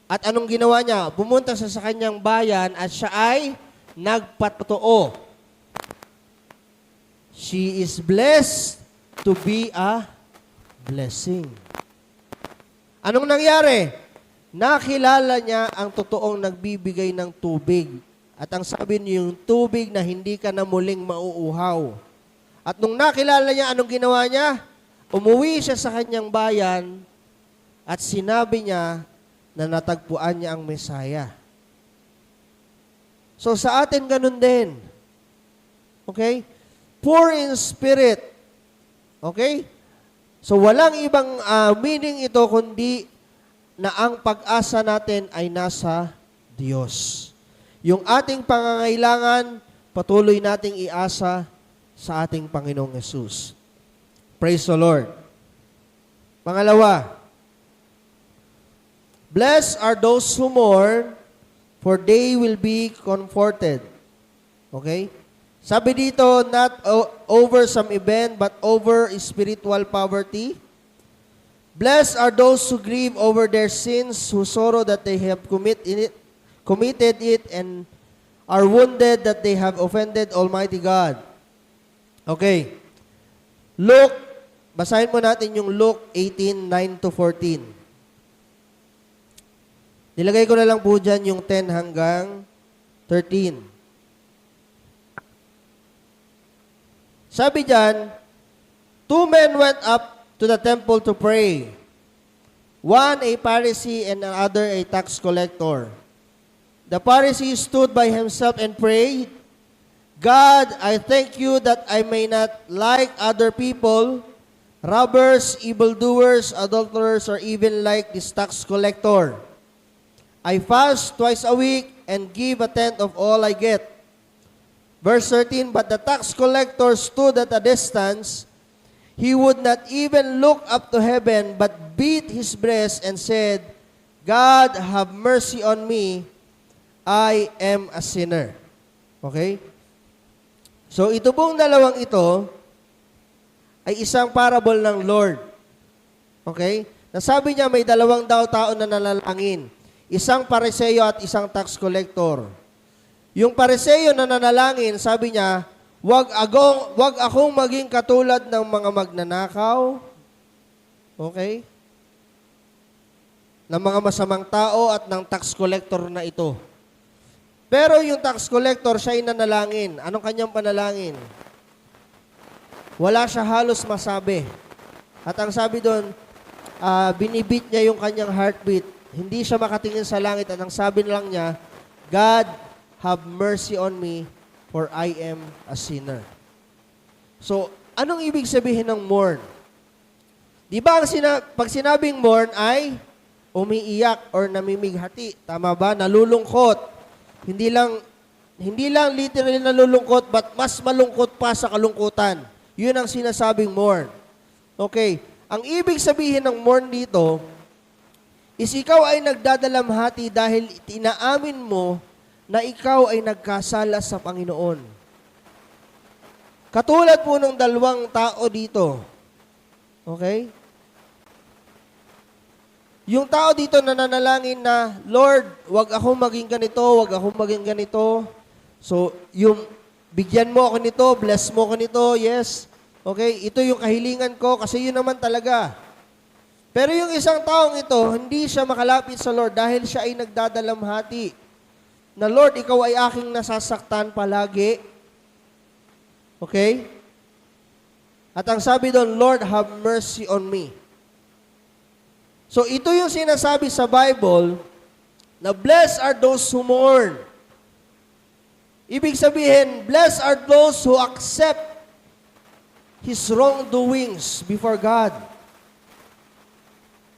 At anong ginawa niya? Pumunta siya sa kanyang bayan at siya ay nagpatotoo. She is blessed to be a blessing. Anong nangyari? Nakilala niya ang totoong nagbibigay ng tubig. At ang sabi niya, yung tubig na hindi ka na muling mauuhaw. At nung nakilala niya, anong ginawa niya? Umuwi siya sa kanyang bayan at sinabi niya na natagpuan niya ang Messiah. So sa atin ganun din. Okay? Poor in spirit. Okay? So walang ibang meaning ito kundi na ang pag-asa natin ay nasa Diyos. Yung ating pangangailangan, patuloy nating iasa sa ating Panginoong Yesus. Praise the Lord. Pangalawa, blessed are those who mourn, for they will be comforted. Okay? Sabi dito, not over some event, but over spiritual poverty. Blessed are those who grieve over their sins, who sorrow that they have committed it, and are wounded that they have offended Almighty God. Okay. Luke, basahin mo natin yung Luke 18:9-14. Nilagay ko na lang po dyan yung 10 hanggang 13. Sabi dyan, 2 men went up to the temple to pray. One a Pharisee and another a tax collector. The Pharisee stood by himself and prayed, God, I thank you that I may not, like other people, robbers, evildoers, adulterers, or even like this tax collector. I fast twice a week and give a tenth of all I get. Verse 13, but the tax collector stood at a distance. He would not even look up to heaven, but beat his breast and said, God, have mercy on me. I am a sinner. Okay? So ito pong dalawang ito ay isang parable ng Lord. Okay? Nasabi niya may dalawang tao na nalalangin. Isang Pariseo at isang tax collector. Yung Pariseo na nanalangin, sabi niya, wag akong maging katulad ng mga magnanakaw. Okay? Ng mga masamang tao at ng tax collector na ito. Pero yung tax collector, siya ay nanalangin. Anong kanyang panalangin? Wala siya halos masabi. At ang sabi doon, binibit niya yung kanyang heartbeat. Hindi siya makatingin sa langit at ang sabi lang niya, God, have mercy on me, for I am a sinner. So, anong ibig sabihin ng mourn? Di ba pag sinabing mourn ay umiiyak or namimighati? Tama ba? Nalulungkot. Hindi lang literally nalulungkot, but mas malungkot pa sa kalungkutan. Yun ang sinasabing mourn. Okay. Ang ibig sabihin ng mourn dito, is ikaw ay nagdadalamhati dahil tinaamin mo na ikaw ay nagkasala sa Panginoon. Katulad po ng dalawang tao dito. Okay? Yung tao dito na nanalangin na, Lord, wag akong maging ganito, wag akong maging ganito. So, yung bigyan mo ako nito, bless mo ako nito, yes. Okay, ito yung kahilingan ko kasi yun naman talaga. Pero yung isang taong ito, hindi siya makalapit sa Lord dahil siya ay nagdadalamhati. Na Lord, ikaw ay aking nasasaktan palagi. Okay? At ang sabi doon, Lord, have mercy on me. So ito yung sinasabi sa Bible na blessed are those who mourn. Ibig sabihin, blessed are those who accept his wrongdoings before God.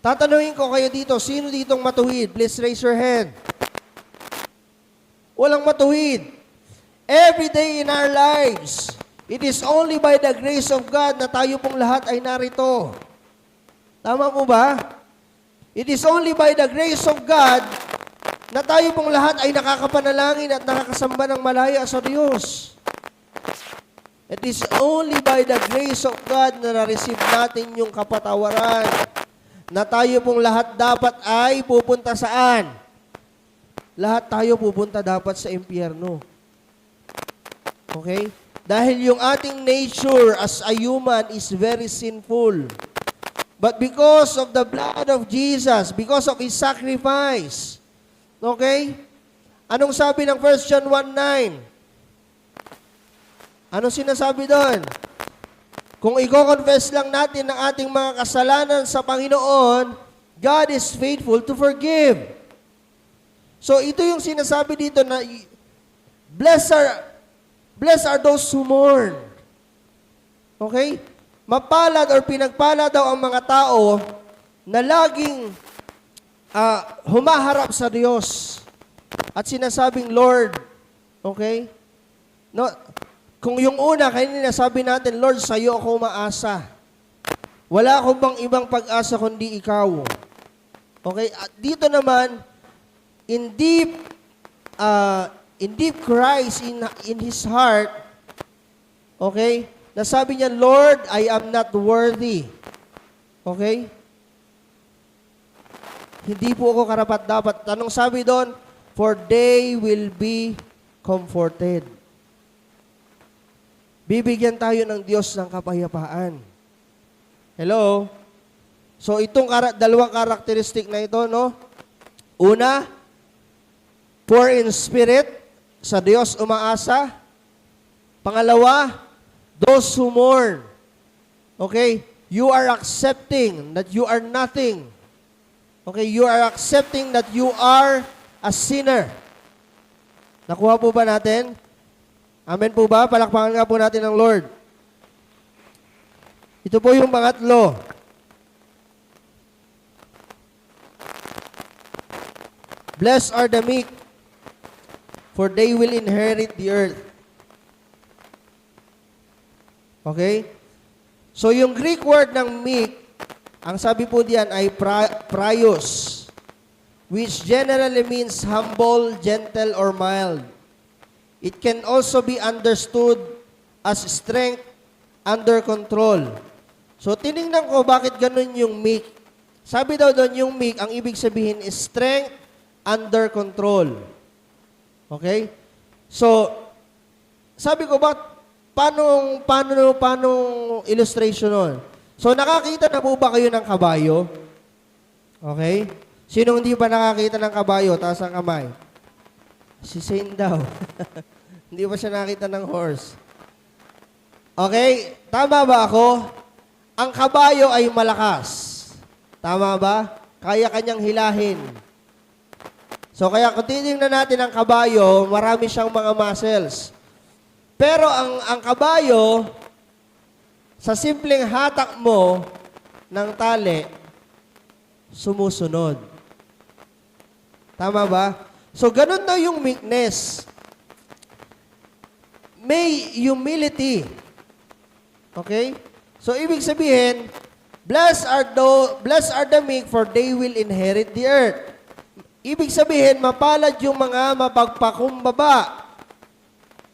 Tatanungin ko kayo dito, sino ditong matuwid? Please raise your hand. Walang matuwid. Every day in our lives, it is only by the grace of God na tayo pong lahat ay narito. Tama po ba? It is only by the grace of God na tayo pong lahat ay nakakapanalangin at nakakasamba ng malaya sa Diyos. It is only by the grace of God na na-receive natin yung kapatawaran na tayo pong lahat dapat ay pupunta saan? Lahat tayo pupunta dapat sa impyerno. Okay? Dahil yung ating nature as a human is very sinful. But because of the blood of Jesus, because of His sacrifice, okay? Anong sabi ng 1 John 1:9? Anong sinasabi doon? Kung i-confess lang natin ang ating mga kasalanan sa Panginoon, God is faithful to forgive. So ito yung sinasabi dito na blessed are those who mourn. Okay? Mapalad or pinagpala daw ang mga tao na laging humaharap sa Diyos at sinasabing, Lord, okay? No, kung yung una, kanina sabi natin, Lord, sa iyo ako umaasa. Wala akong bang ibang pag-asa kundi ikaw. Okay? At dito naman, in deep Christ in his heart, okay? Nasabi niya, Lord, I am not worthy. Okay? Hindi po ako karapat-dapat. Anong sabi doon? For they will be comforted. Bibigyan tayo ng Diyos ng kapayapaan. Hello? So, itong dalawang karakteristik na ito, no? Una, poor in spirit, sa Diyos umaasa. Pangalawa, those who mourn. Okay? You are accepting that you are nothing. Okay? You are accepting that you are a sinner. Nakuha po ba natin? Amen po ba? Palakpakan nga po natin ang Lord. Ito po yung pangatlo. Blessed are the meek, for they will inherit the earth. Okay? So, yung Greek word ng meek, ang sabi po diyan ay praios, which generally means humble, gentle, or mild. It can also be understood as strength under control. So, tinignan ko bakit ganun yung meek. Sabi daw doon yung meek, ang ibig sabihin is strength under control. Okay? So, sabi ko, paano illustration nun? So, nakakita na po ba kayo ng kabayo? Okay? Sino hindi pa nakakita ng kabayo? Taas ang kamay. Si Saint daw. Hindi pa siya nakita ng horse. Okay? Tama ba ako? Ang kabayo ay malakas. Tama ba? Kaya kanyang hilahin. So, kaya kung titingnan natin ang kabayo, marami siyang mga muscles. Pero ang kabayo, sa simpleng hatak mo ng tali, sumusunod. Tama ba? So, ganun daw yung meekness. May humility. Okay? So, ibig sabihin, blessed are the meek, for they will inherit the earth. Ibig sabihin, mapalad yung mga mapagpakumbaba.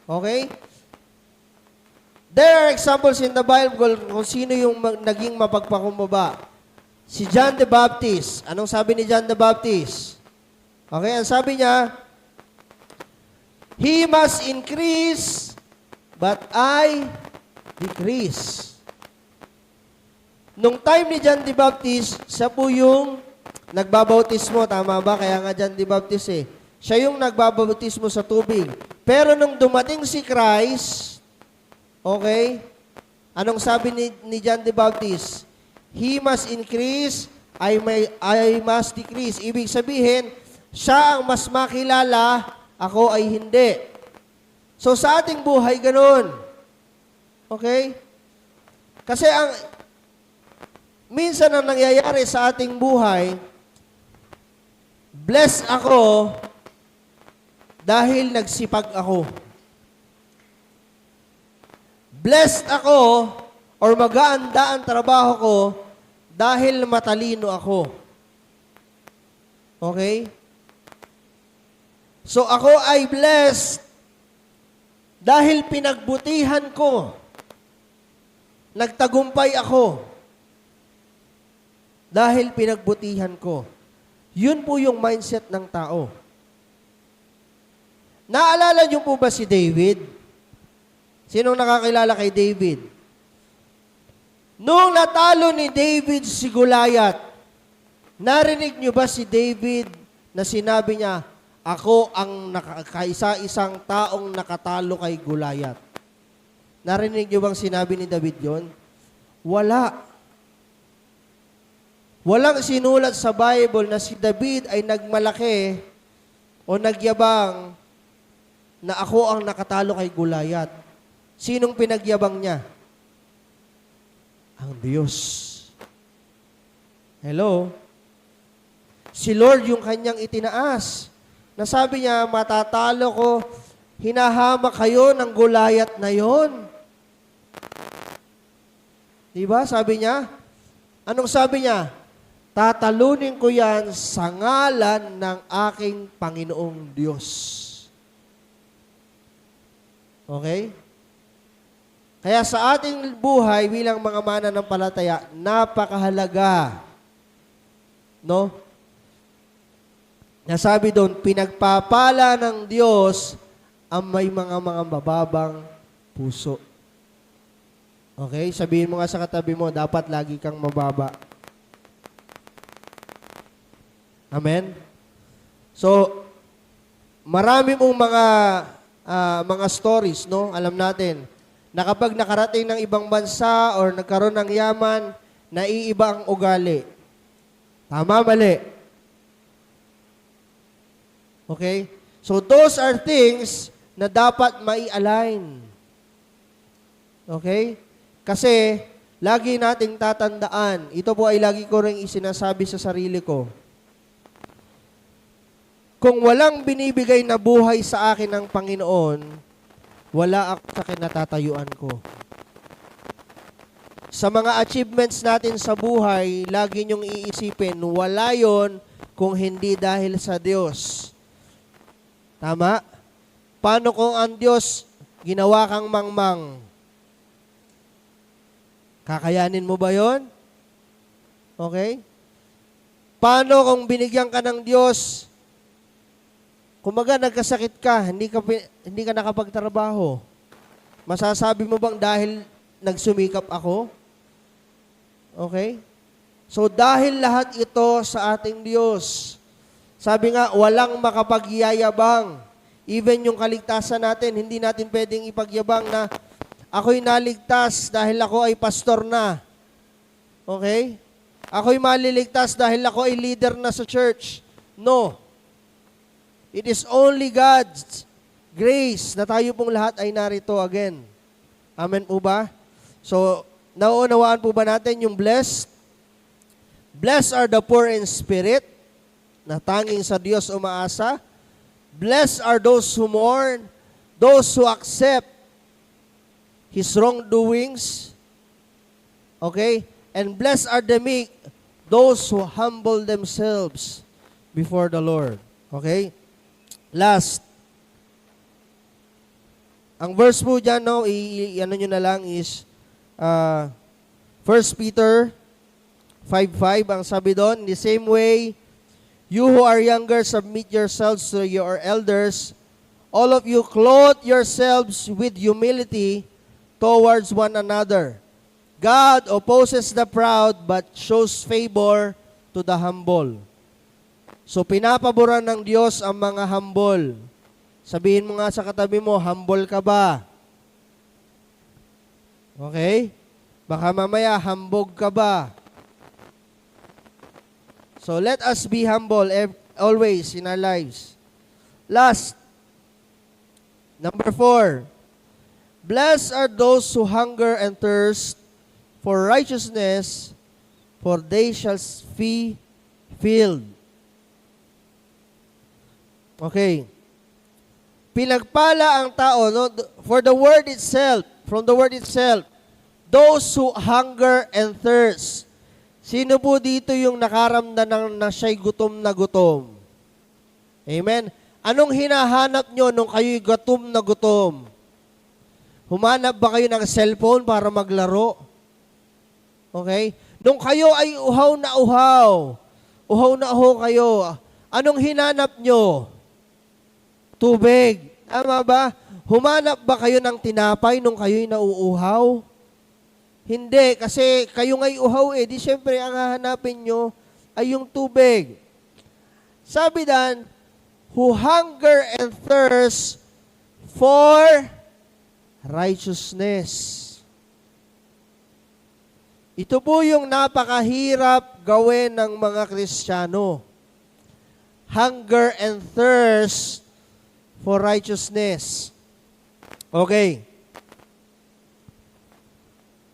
Okay? There are examples in the Bible kung sino yung naging mapagpakumbaba. Si John the Baptist. Anong sabi ni John the Baptist? Okay, ang sabi niya, He must increase, but I decrease. Nung time ni John the Baptist, siya po yung nagbabautismo. Tama ba? Kaya nga John the Baptist eh. Siya yung nagbabautismo sa tubig. Pero nung dumating si Christ, okay, anong sabi ni John the Baptist? He must increase, I must decrease. Ibig sabihin, siya ang mas makilala, ako ay hindi. So sa ating buhay, ganun. Okay? Kasi minsan ang nangyayari sa ating buhay, blessed ako dahil nagsipag ako. Blessed ako or magaanda ang trabaho ko dahil matalino ako. Okay? So ako ay blessed dahil pinagbutihan ko. Nagtagumpay ako dahil pinagbutihan ko. Yun po yung mindset ng tao. Naalala niyo po ba si David? Sinong nakakilala kay David? Noong natalo ni David si Goliath, narinig niyo ba si David na sinabi niya, ako ang kaisa-isang taong nakatalo kay Goliath? Narinig niyo bang sinabi ni David yon? Wala. Walang sinulat sa Bible na si David ay nagmalaki o nagyabang na ako ang nakatalo kay Goliath. Sinong pinagyabang niya? Ang Diyos. Hello? Si Lord yung kanyang itinaas. Nasabi niya, matatalo ko, hinahamak kayo ng Goliath na yon. Diba? Sabi niya. Anong sabi niya? Tatalunin ko yan sa ngalan ng aking Panginoong Diyos. Okay? Kaya sa ating buhay bilang mga mananampalataya, napakahalaga. No? Nasabi doon, pinagpapala ng Diyos ang may mga mababang puso. Okay? Sabihin mo nga sa katabi mo, dapat lagi kang mababa. Amen? So, marami mong mga stories, no? Alam natin, na kapag nakarating ng ibang bansa or nagkaroon ng yaman, naiiba ang ugali. Tama, mali? Okay? So, those are things na dapat mai-align. Okay? Kasi, lagi nating tatandaan, ito po ay lagi ko rin isinasabi sa sarili ko, kung walang binibigay na buhay sa akin ng Panginoon, wala ako sa kinatatayuan ko. Sa mga achievements natin sa buhay, lagi niyong iisipin, wala yon kung hindi dahil sa Diyos. Tama? Paano kung ang Diyos ginawa kang mangmang? Kakayanin mo ba yon? Okay? Paano kung binigyan ka ng Diyos, kumaga nagkasakit ka, hindi ka nakapagtrabaho. Masasabi mo bang dahil nagsumikap ako? Okay? So dahil lahat ito sa ating Diyos. Sabi nga, walang makapagyayabang. Even yung kaligtasan natin, hindi natin pwedeng ipagyabang na ako'y naligtas dahil ako ay pastor na. Okay? Ako'y maliligtas dahil ako ay leader na sa church. No. It is only God's grace na tayo pong lahat ay narito again. Amen po ba? So, nauunawaan po ba natin yung blessed? Blessed are the poor in spirit, na tanging sa Diyos umaasa. Blessed are those who mourn, those who accept His wrongdoings. Okay? And blessed are the meek, those who humble themselves before the Lord. Okay? Last, ang verse po dyan, no, ano nyo na lang is 1 Peter 5:5, ang sabi doon, in the same way, you who are younger, submit yourselves to your elders. All of you clothe yourselves with humility towards one another. God opposes the proud, but shows favor to the humble. So, pinapaboran ng Diyos ang mga humble. Sabihin mo nga sa katabi mo, humble ka ba? Okay? Baka mamaya, hambog ka ba? So, let us be humble always in our lives. Last, number 4. Blessed are those who hunger and thirst for righteousness, for they shall be filled. Okay. Pinagpala ang tao, no? For the word itself, from the word itself, those who hunger and thirst. Sino po dito yung nakaramdaman na siya'y gutom na gutom? Amen? Anong hinahanap nyo nung kayo'y gutom na gutom? Humanap ba kayo ng cellphone para maglaro? Okay? Nung kayo ay uhaw na uhaw kayo, anong hinanap nyo? Tubig. Tama ba? Humanap ba kayo ng tinapay nung kayo'y nauuhaw? Hindi, kasi kayo nga'y uhaw di syempre ang hahanapin nyo ay yung tubig. Sabi dan, who hunger and thirst for righteousness. Ito po yung napakahirap gawin ng mga Kristiyano. Hunger and thirst for righteousness. Okay.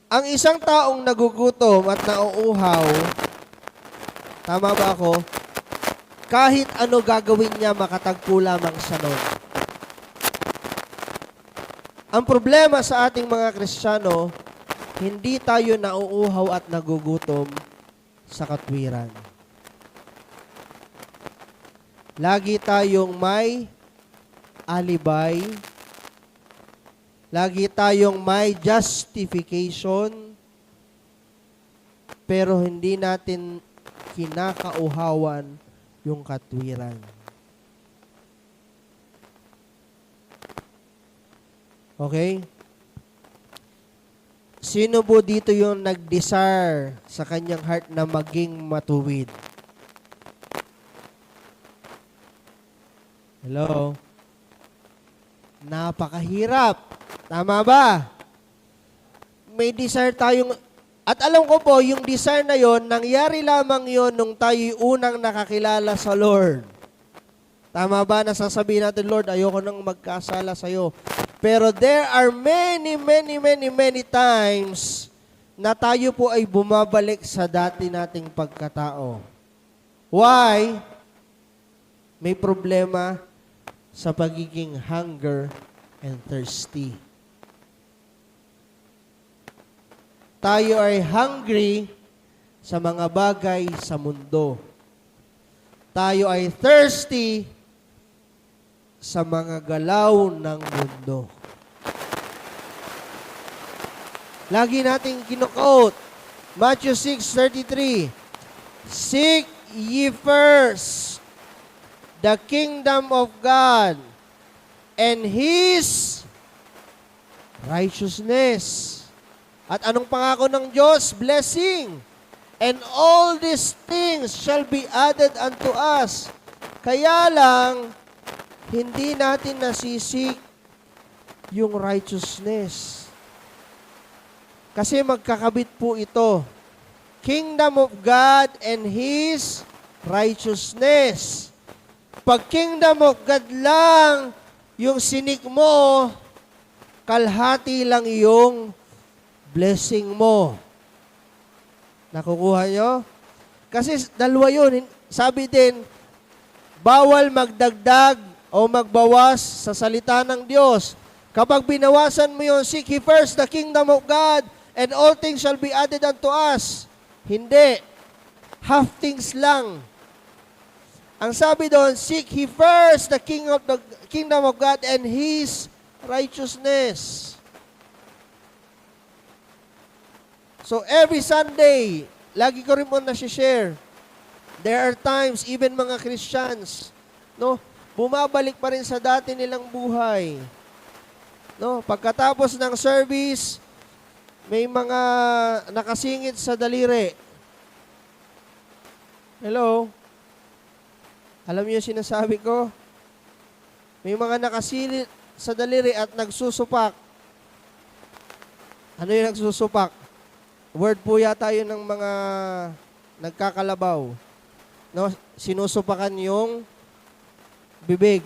Ang isang taong nagugutom at nauuhaw, tama ba ako? Kahit ano gagawin niya, makatagpo lamang siya nun. Ang problema sa ating mga Kristiyano, hindi tayo nauuhaw at nagugutom sa katwiran. Lagi tayong may alibay, lagi tayong may justification, pero hindi natin kinakauhawan yung katwiran. Okay? Sino po dito yung nag-desire sa kanyang heart na maging matuwid? Hello? Napakahirap. Tama ba? May desire tayong, at alam ko po, yung desire na yon, nangyari lamang yon nung tayo unang nakakilala sa Lord. Tama ba? Nasasabihin natin, Lord, ayoko nang magkasala sa'yo. Pero there are many times na tayo po ay bumabalik sa dati nating pagkatao. Why? May problema sa pagiging hunger and thirsty. Tayo ay hungry sa mga bagay sa mundo. Tayo ay thirsty sa mga galaw ng mundo. Lagi nating kino-quote, Matthew 6:33, seek ye first the kingdom of God and His righteousness. At anong pangako ng Diyos? Blessing. And all these things shall be added unto us. Kaya lang, hindi natin nasisik yung righteousness. Kasi magkakabit po ito. Kingdom of God and His righteousness. Pag kingdom of God lang yung sinik mo, kalhati lang yung blessing mo. Nakukuha nyo? Kasi dalawa yun. Sabi din, bawal magdagdag o magbawas sa salita ng Diyos. Kapag binawasan mo yun, seek ye first the kingdom of God and all things shall be added unto us. Hindi. Half things lang. Ang sabi doon, seek ye first the kingdom of God and His righteousness. So every Sunday, lagi ko rin mo na-share, there are times, even mga Christians, no, bumabalik pa rin sa dati nilang buhay. No, pagkatapos ng service, may mga nakasingit sa daliri. Hello? Alam niyo yung sinasabi ko? May mga nakasingit sa daliri at nagsusupak. Ano yung nagsusupak? Word po yata yun ng mga nagkakalabaw. No? Sinusupakan yung bibig.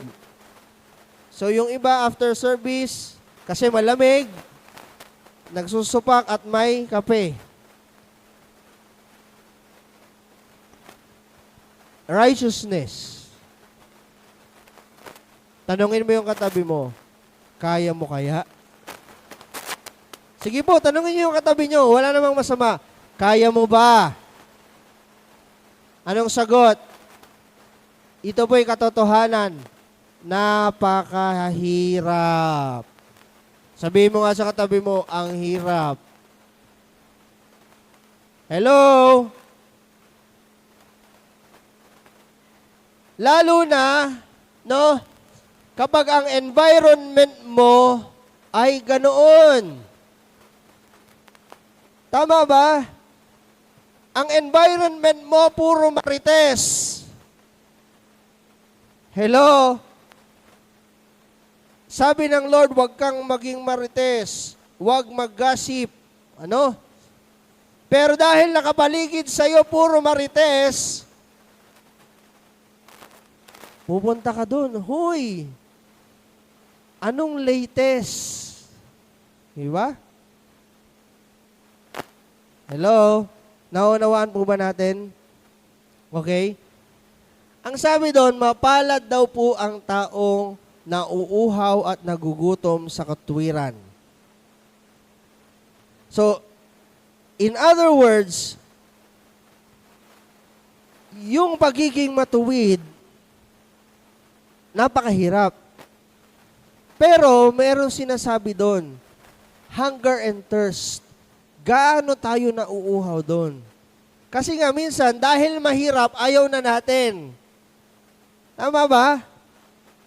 So yung iba after service, kasi malamig, nagsusupak at may kape. righteousness. Tanungin mo yung katabi mo, kaya mo kaya? Sige po, tanungin niyo yung katabi niyo, wala namang masama. Kaya mo ba? Anong sagot? Ito po'y katotohanan. Napakahirap. Sabihin mo nga sa katabi mo, ang hirap. Hello? Lalo na, no, kapag ang environment mo ay ganoon. Tama ba? Ang environment mo, puro marites. Hello? Sabi ng Lord, huwag kang maging marites. Huwag mag-gossip. Ano? Pero dahil nakapaligid sa'yo puro marites, pupunta ka dun. Huy! Anong latest? Diba? Hello? Naunawaan po ba natin? Okay? Ang sabi doon, mapalad daw po ang taong nauuhaw at nagugutom sa katwiran. So, in other words, yung pagiging matuwid, napakahirap. Pero, mayroong sinasabi doon, hunger and thirst. Gaano tayo nauuhaw doon? Kasi nga minsan, dahil mahirap, ayaw na natin. Tama ba?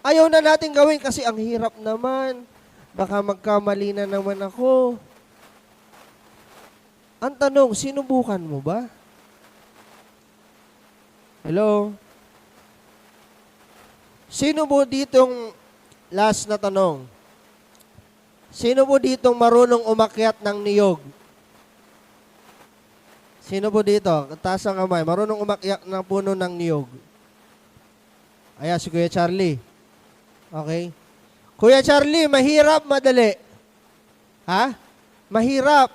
Ayaw na natin gawin kasi ang hirap naman. Baka magkamali na naman ako. Ang tanong, sinubukan mo ba? Hello? Sino mo ditong, last na tanong, sino mo ditong marunong umakyat ng niyog? Sino po dito? Taas ang kamay. Marunong umakyat ng puno ng niyog. Ayan, si Kuya Charlie. Okay? Kuya Charlie, mahirap, madali? Ha? Mahirap.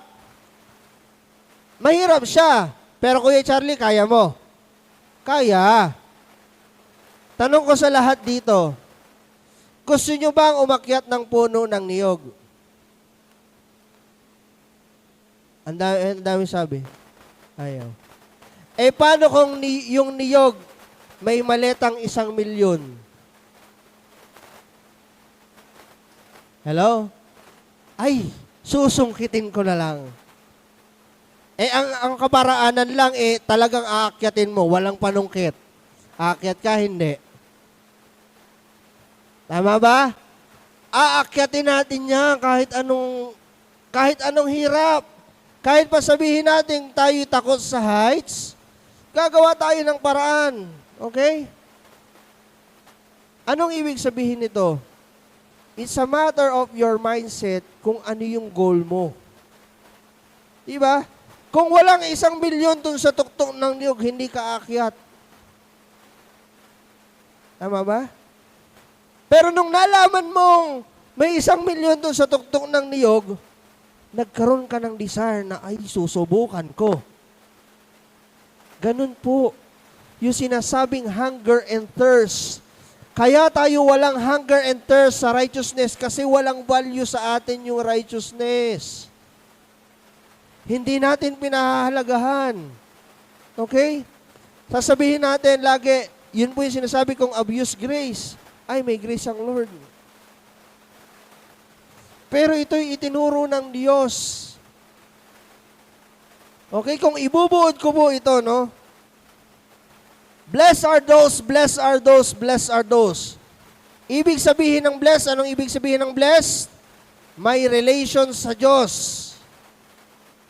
Mahirap siya. Pero Kuya Charlie, kaya mo? Kaya. Tanong ko sa lahat dito, gusto nyo bang umakyat ng puno ng niyog? Ang dami sabi. Ayaw. Eh, paano kung yung niyog may maletang 1,000,000? Hello? Ay, susungkitin ko na lang. Eh, ang kaparaanan lang, talagang aakyatin mo, walang panungkit. Aakyat ka, hindi. Tama ba? Aakyatin natin yan kahit anong hirap. Kahit pa sabihin natin tayo takot sa heights, gagawa tayo ng paraan. Okay? Anong ibig sabihin nito? It's a matter of your mindset kung ano yung goal mo. Diba? Kung walang 1,000,000 dun sa tuktok ng niyog, hindi ka aakyat. Tama ba? Pero nung nalaman mong may 1,000,000 dun sa tuktok ng niyog, nagkaroon ka ng desire na, ay, susubukan ko. Ganun po. Yung sinasabing hunger and thirst. Kaya tayo walang hunger and thirst sa righteousness kasi walang value sa atin yung righteousness. Hindi natin pinahahalagahan. Okay? Sasabihin natin lagi, yun po yung sinasabi kong abuse grace. Ay, may grace ang Lord. Pero ito'y itinuro ng Diyos. Okay, kung ibubuod ko po ito, no? Blessed are those, blessed are those, blessed are those. Ibig sabihin ng blessed, anong ibig sabihin ng blessed? May relation sa Diyos.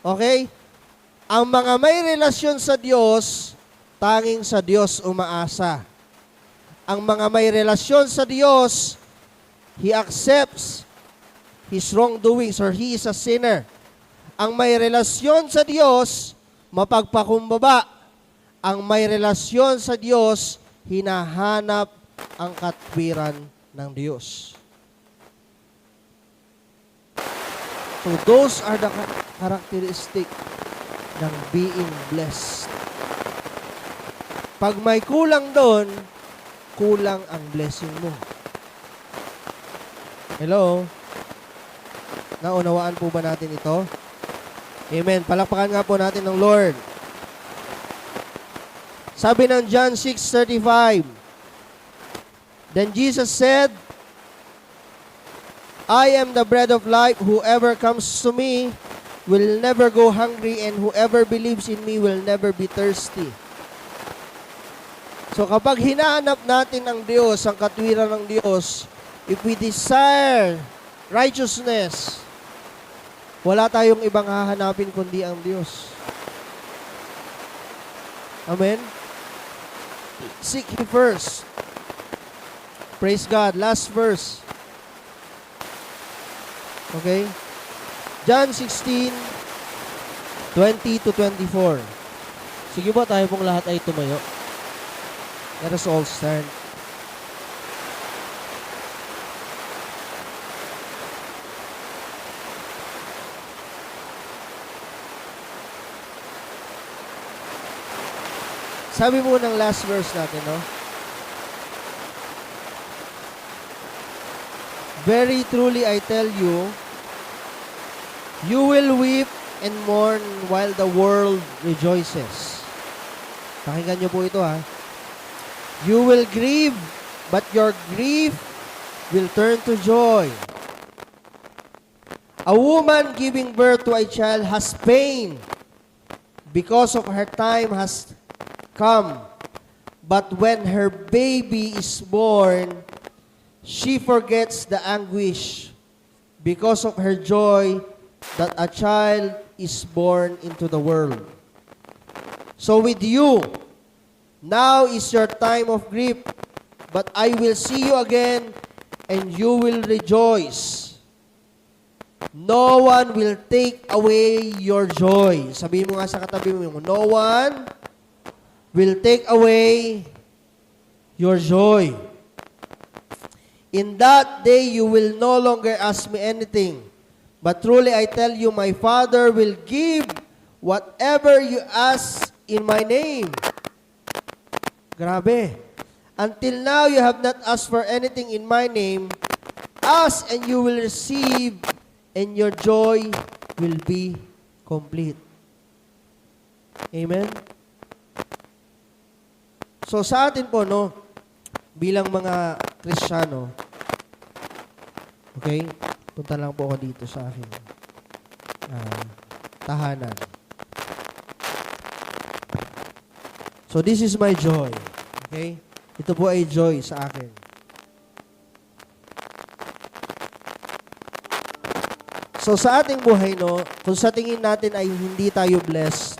Okay? Ang mga may relasyon sa Diyos, tanging sa Diyos umaasa. Ang mga may relasyon sa Diyos, He accepts his wrongdoings or he is a sinner. Ang may relasyon sa Diyos, mapagpakumbaba. Ang may relasyon sa Diyos, hinahanap ang katwiran ng Diyos. So those are the characteristic ng being blessed. Pag may kulang doon, kulang ang blessing mo. Hello? Naunawaan po ba natin ito? Amen. Palakpakan nga po natin ng Lord. Sabi ng John 6:35, Then Jesus said, I am the bread of life. Whoever comes to me will never go hungry, and whoever believes in me will never be thirsty. So kapag hinahanap natin ang Diyos, ang katwiran ng Diyos, if we desire righteousness, wala tayong ibang hahanapin kundi ang Diyos. Amen? Seek Him first. Praise God. Last verse. Okay? John 16:20-24. Sige po, tayo pong lahat ay tumayo. Let us all stand. Sabi mo ng last verse natin, no? Very truly I tell you, you will weep and mourn while the world rejoices. Pakinggan niyo po ito, ha. You will grieve, but your grief will turn to joy. A woman giving birth to a child has pain because of her time has come. But when her baby is born, she forgets the anguish because of her joy that a child is born into the world. So with you, now is your time of grief, but I will see you again, and you will rejoice. No one will take away your joy. Sabihin mo nga sa katabi mo, no one will take away your joy. In that day, you will no longer ask me anything. But truly I tell you, my Father will give whatever you ask in my name. Grabe. Until now, you have not asked for anything in my name. Ask and you will receive, and your joy will be complete. Amen? So sa atin po, no, bilang mga Kristiyano, okay, punta lang po ako dito sa aking tahanan. So this is my joy. Okay? Ito po ay joy sa akin. So sa ating buhay, no, kung sa tingin natin ay hindi tayo blessed,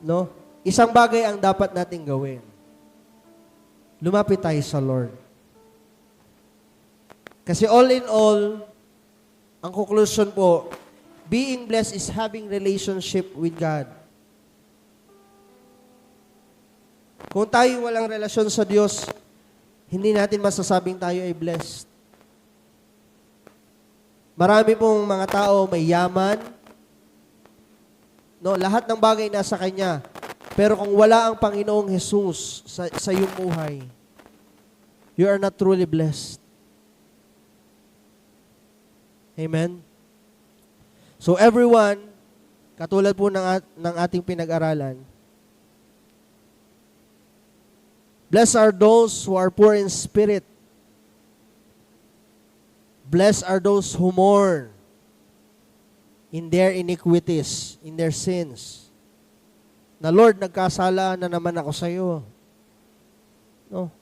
no, isang bagay ang dapat nating gawin. Lumapit tayo sa Lord. Kasi all in all, ang conclusion po, being blessed is having relationship with God. Kung tayo walang relasyon sa Diyos, hindi natin masasabing tayo ay blessed. Marami pong mga tao may yaman, no, lahat ng bagay nasa Kanya. Pero kung wala ang Panginoong Jesus sa iyong buhay, you are not truly blessed. Amen? So everyone, katulad po ng ating pinag-aralan, blessed are those who are poor in spirit. Blessed are those who mourn in their iniquities, in their sins. Na Lord, nagkasala na naman ako sa iyo. No?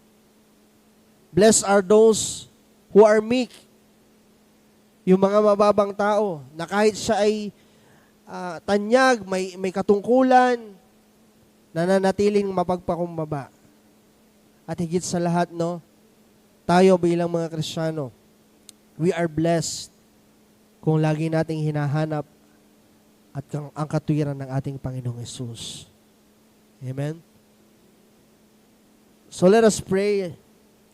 Blessed are those who are meek. Yung mga mababang tao, na kahit siya ay tanyag, may katungkulan, nananatiling mapagpakumbaba. At higit sa lahat, no, tayo bilang mga Kristiyano, we are blessed kung lagi nating hinahanap at ang katwiran ng ating Panginoong Hesus. Amen? So let us pray.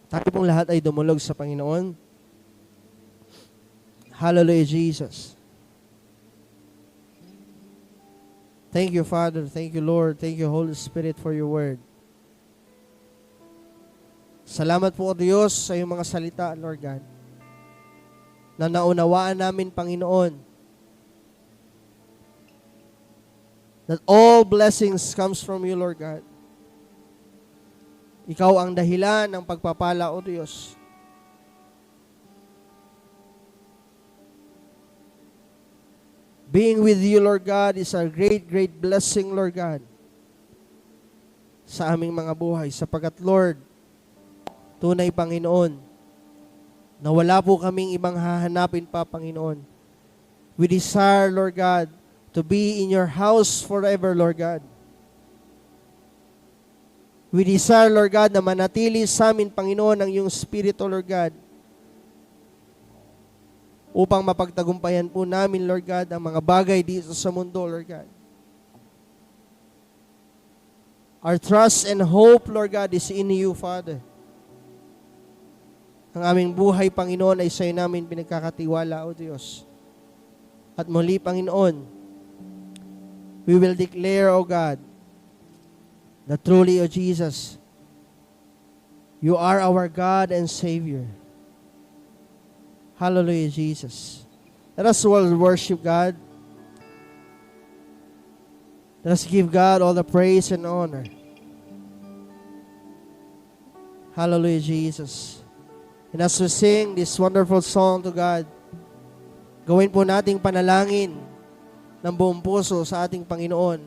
Tayo pong lahat ay dumulog sa Panginoon. Hallelujah, Jesus. Thank you, Father. Thank you, Lord. Thank you, Holy Spirit, for your word. Salamat po, O Diyos, sa iyong mga salita, Lord God, na naunawaan namin, Panginoon, that all blessings comes from you, Lord God. Ikaw ang dahilan ng pagpapala, O Diyos. Being with you, Lord God, is a great, great blessing, Lord God, sa aming mga buhay. Sapagat, Lord, tunay, Panginoon, na wala po kaming ibang hahanapin pa, Panginoon. We desire, Lord God, to be in your house forever, Lord God. We desire, Lord God, na manatili sa amin, Panginoon, ang iyong Espiritu, Lord God, upang mapagtagumpayan po namin, Lord God, ang mga bagay dito sa mundo, Lord God. Our trust and hope, Lord God, is in you, Father. Ang aming buhay, Panginoon, ay sa'yo namin pinagkakatiwala, O Diyos. At muli, Panginoon, we will declare, O God, that truly, O Jesus, you are our God and Savior. Hallelujah, Jesus. Let us all worship God. Let us give God all the praise and honor. Hallelujah, Jesus. And as we sing this wonderful song to God, gawin po nating panalangin ng buong puso sa ating Panginoon.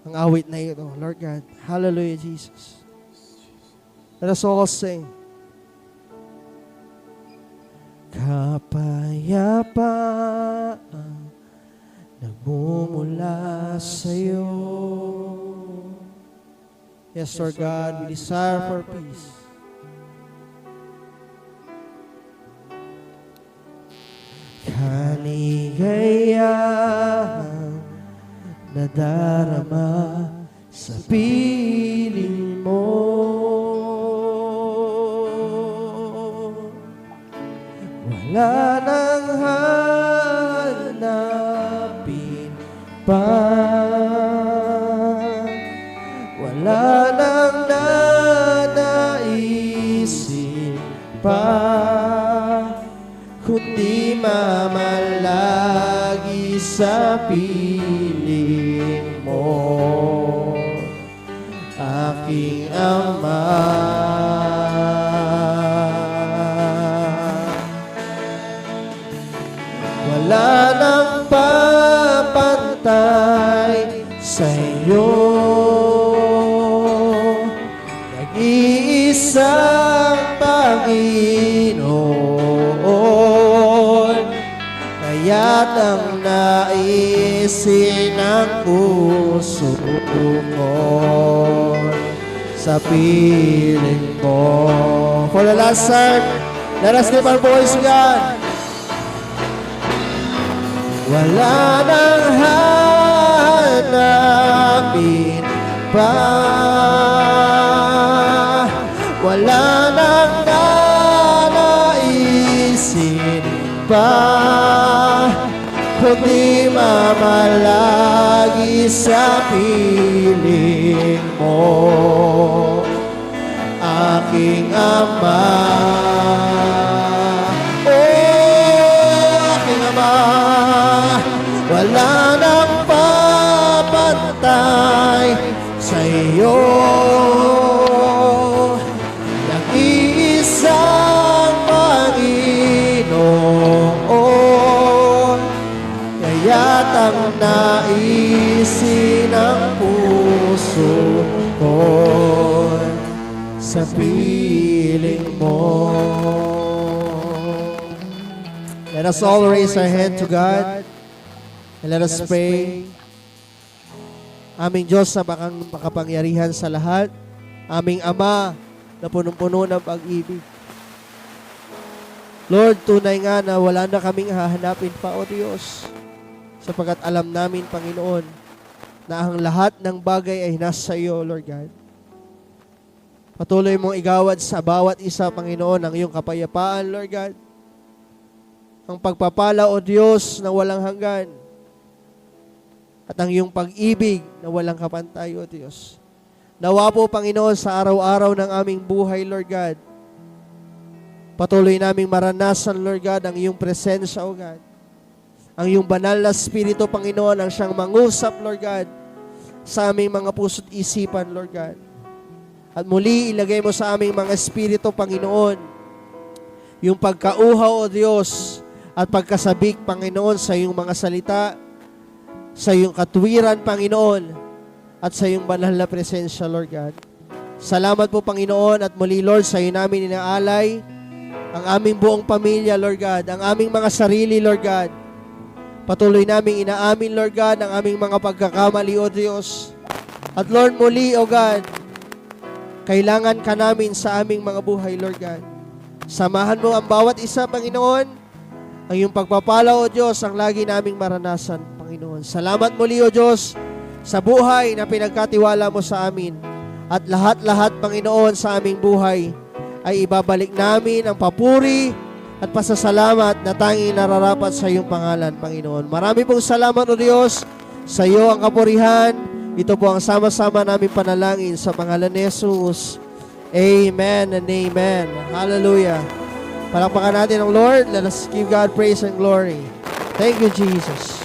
Ang awit na ito, Lord God. Hallelujah, Jesus. Let us all sing. Kapayapaan nagmumula sa'yo. Yes, Lord God, we desire for peace. Kaligayahan nadarama sa piling mo. Wala nang hanapin pa, wala nang nanaisin pa, kundi mamalagi sa piling mo, aking Ama. Wala nang papantay sa iyo, nag-iisang Panginoon, kaya't ang naisin ng puso ko sa piling mo. For the last time, let us lift our voice, God. Wala nang hanapin pa, wala nang nanaisin pa, kundi mamalagi sa piling mo, aking Ama. Wala nang papantay sa iyo, nag-iisang Panginoon, kaya't ang naisin ng puso ko sa piling mo. Let us all raise our hand to God. And let us pray. Aming Diyos na makapangyarihan sa lahat, aming Ama na punong-puno ng pag-ibig. Lord, tunay nga na wala na kaming hahanapin pa, O Diyos, sapagkat alam namin, Panginoon, na ang lahat ng bagay ay nasa iyo, Lord God. Patuloy mong igawad sa bawat isa, Panginoon, ang iyong kapayapaan, Lord God. Ang pagpapala, O Diyos, na walang hanggan. at ang iyong pag-ibig na walang kapantay, O Diyos. Nawa po, Panginoon, sa araw-araw ng aming buhay, Lord God, patuloy naming maranasan, Lord God, ang iyong presensya, O God. Ang iyong banal na Espiritu, Panginoon, ang siyang mangusap, Lord God, sa aming mga puso't isipan, Lord God. At muli, ilagay mo sa aming mga espiritu, Panginoon, yung pagkauhaw, O Diyos, at pagkasabik, Panginoon, sa iyong mga salita, sa iyong katwiran, Panginoon, at sa iyong banal na presensya, Lord God. Salamat po, Panginoon, at muli, Lord, sa iyo namin inaalay ang aming buong pamilya, Lord God, ang aming mga sarili, Lord God. Patuloy naming inaamin, Lord God, ang aming mga pagkakamali, O Diyos. At Lord, muli, O God, kailangan ka namin sa aming mga buhay, Lord God. Samahan mo ang bawat isa, Panginoon. Ang iyong pagpapala, O Diyos, ang lagi naming maranasan, Panginoon. Salamat muli, O Diyos, sa buhay na pinagkatiwala mo sa amin. At lahat-lahat, Panginoon, sa aming buhay ay ibabalik namin ang papuri at pasasalamat na tanging nararapat sa iyong pangalan, Panginoon. Marami pong salamat, O Diyos, sa iyo ang kapurihan. Ito po ang sama-sama namin panalangin sa pangalan ni Jesus. Amen and amen. Hallelujah. Palakpakan natin ang Lord. Let us give God praise and glory. Thank you, Jesus.